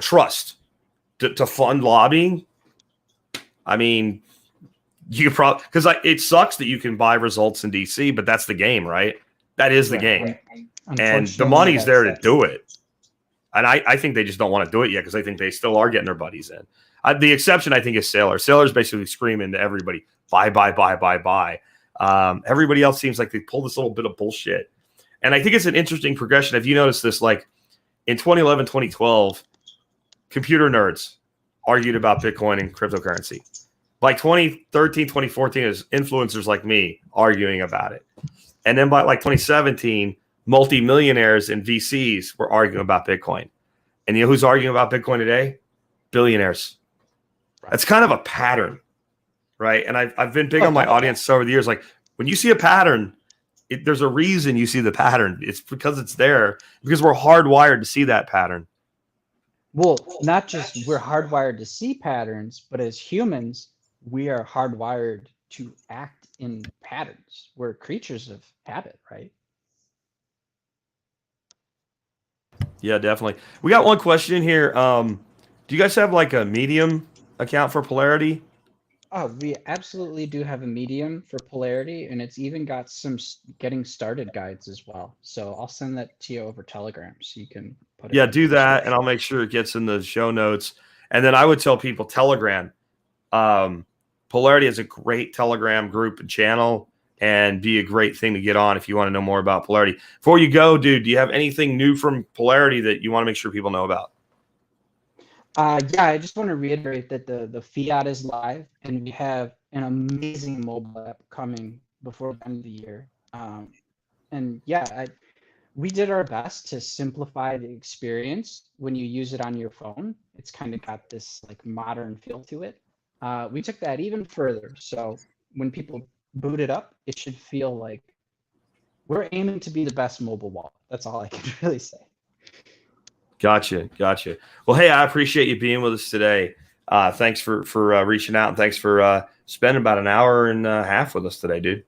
trust to fund lobbying. I mean, you probably, because it sucks that you can buy results in DC, but that's the game, right? That is the game, and the money's there to do it. And I think they just don't want to do it yet because I think they still are getting their buddies in. The exception, I think, is Saylor. Saylor's basically screaming to everybody, buy, buy, buy, buy, buy. Everybody else seems like they pull this little bit of bullshit. And I think it's an interesting progression. Have you noticed this? Like in 2011, 2012, computer nerds argued about Bitcoin and cryptocurrency. By 2013, 2014, is influencers like me arguing about it. And then by like 2017, multimillionaires and VCs were arguing about Bitcoin. And you know who's arguing about Bitcoin today? Billionaires. That's kind of a pattern, right? And I've been big on my audience over the years. Like when you see a pattern, there's a reason you see the pattern. It's because it's there, because we're hardwired to see that pattern. Well, not just we're hardwired to see patterns, but as humans, we are hardwired to act in patterns. We're creatures of habit, right? Yeah, definitely. We got one question here. Do you guys have like a Medium account for Polarity? Oh, we absolutely do have a Medium for Polarity, and it's even got some getting started guides as well. So I'll send that to you over Telegram so you can put it. Yeah, do that, and I'll make sure it gets in the show notes. And then I would tell people Telegram. Polarity is a great Telegram group and channel, and be a great thing to get on if you want to know more about Polarity. Before you go, dude, do you have anything new from Polarity that you want to make sure people know about? Yeah, I just want to reiterate that the fiat is live, and we have an amazing mobile app coming before the end of the year. And yeah, we did our best to simplify the experience when you use it on your phone. It's kind of got this like modern feel to it. We took that even further. So when people boot it up, it should feel like we're aiming to be the best mobile wallet. That's all I can really say. Gotcha. Well, hey, I appreciate you being with us today. Thanks for reaching out, and thanks for spending about an hour and a half with us today, dude.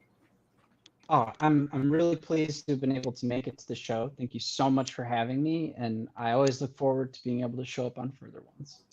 Oh, I'm really pleased to have been able to make it to the show. Thank you so much for having me, and I always look forward to being able to show up on further ones.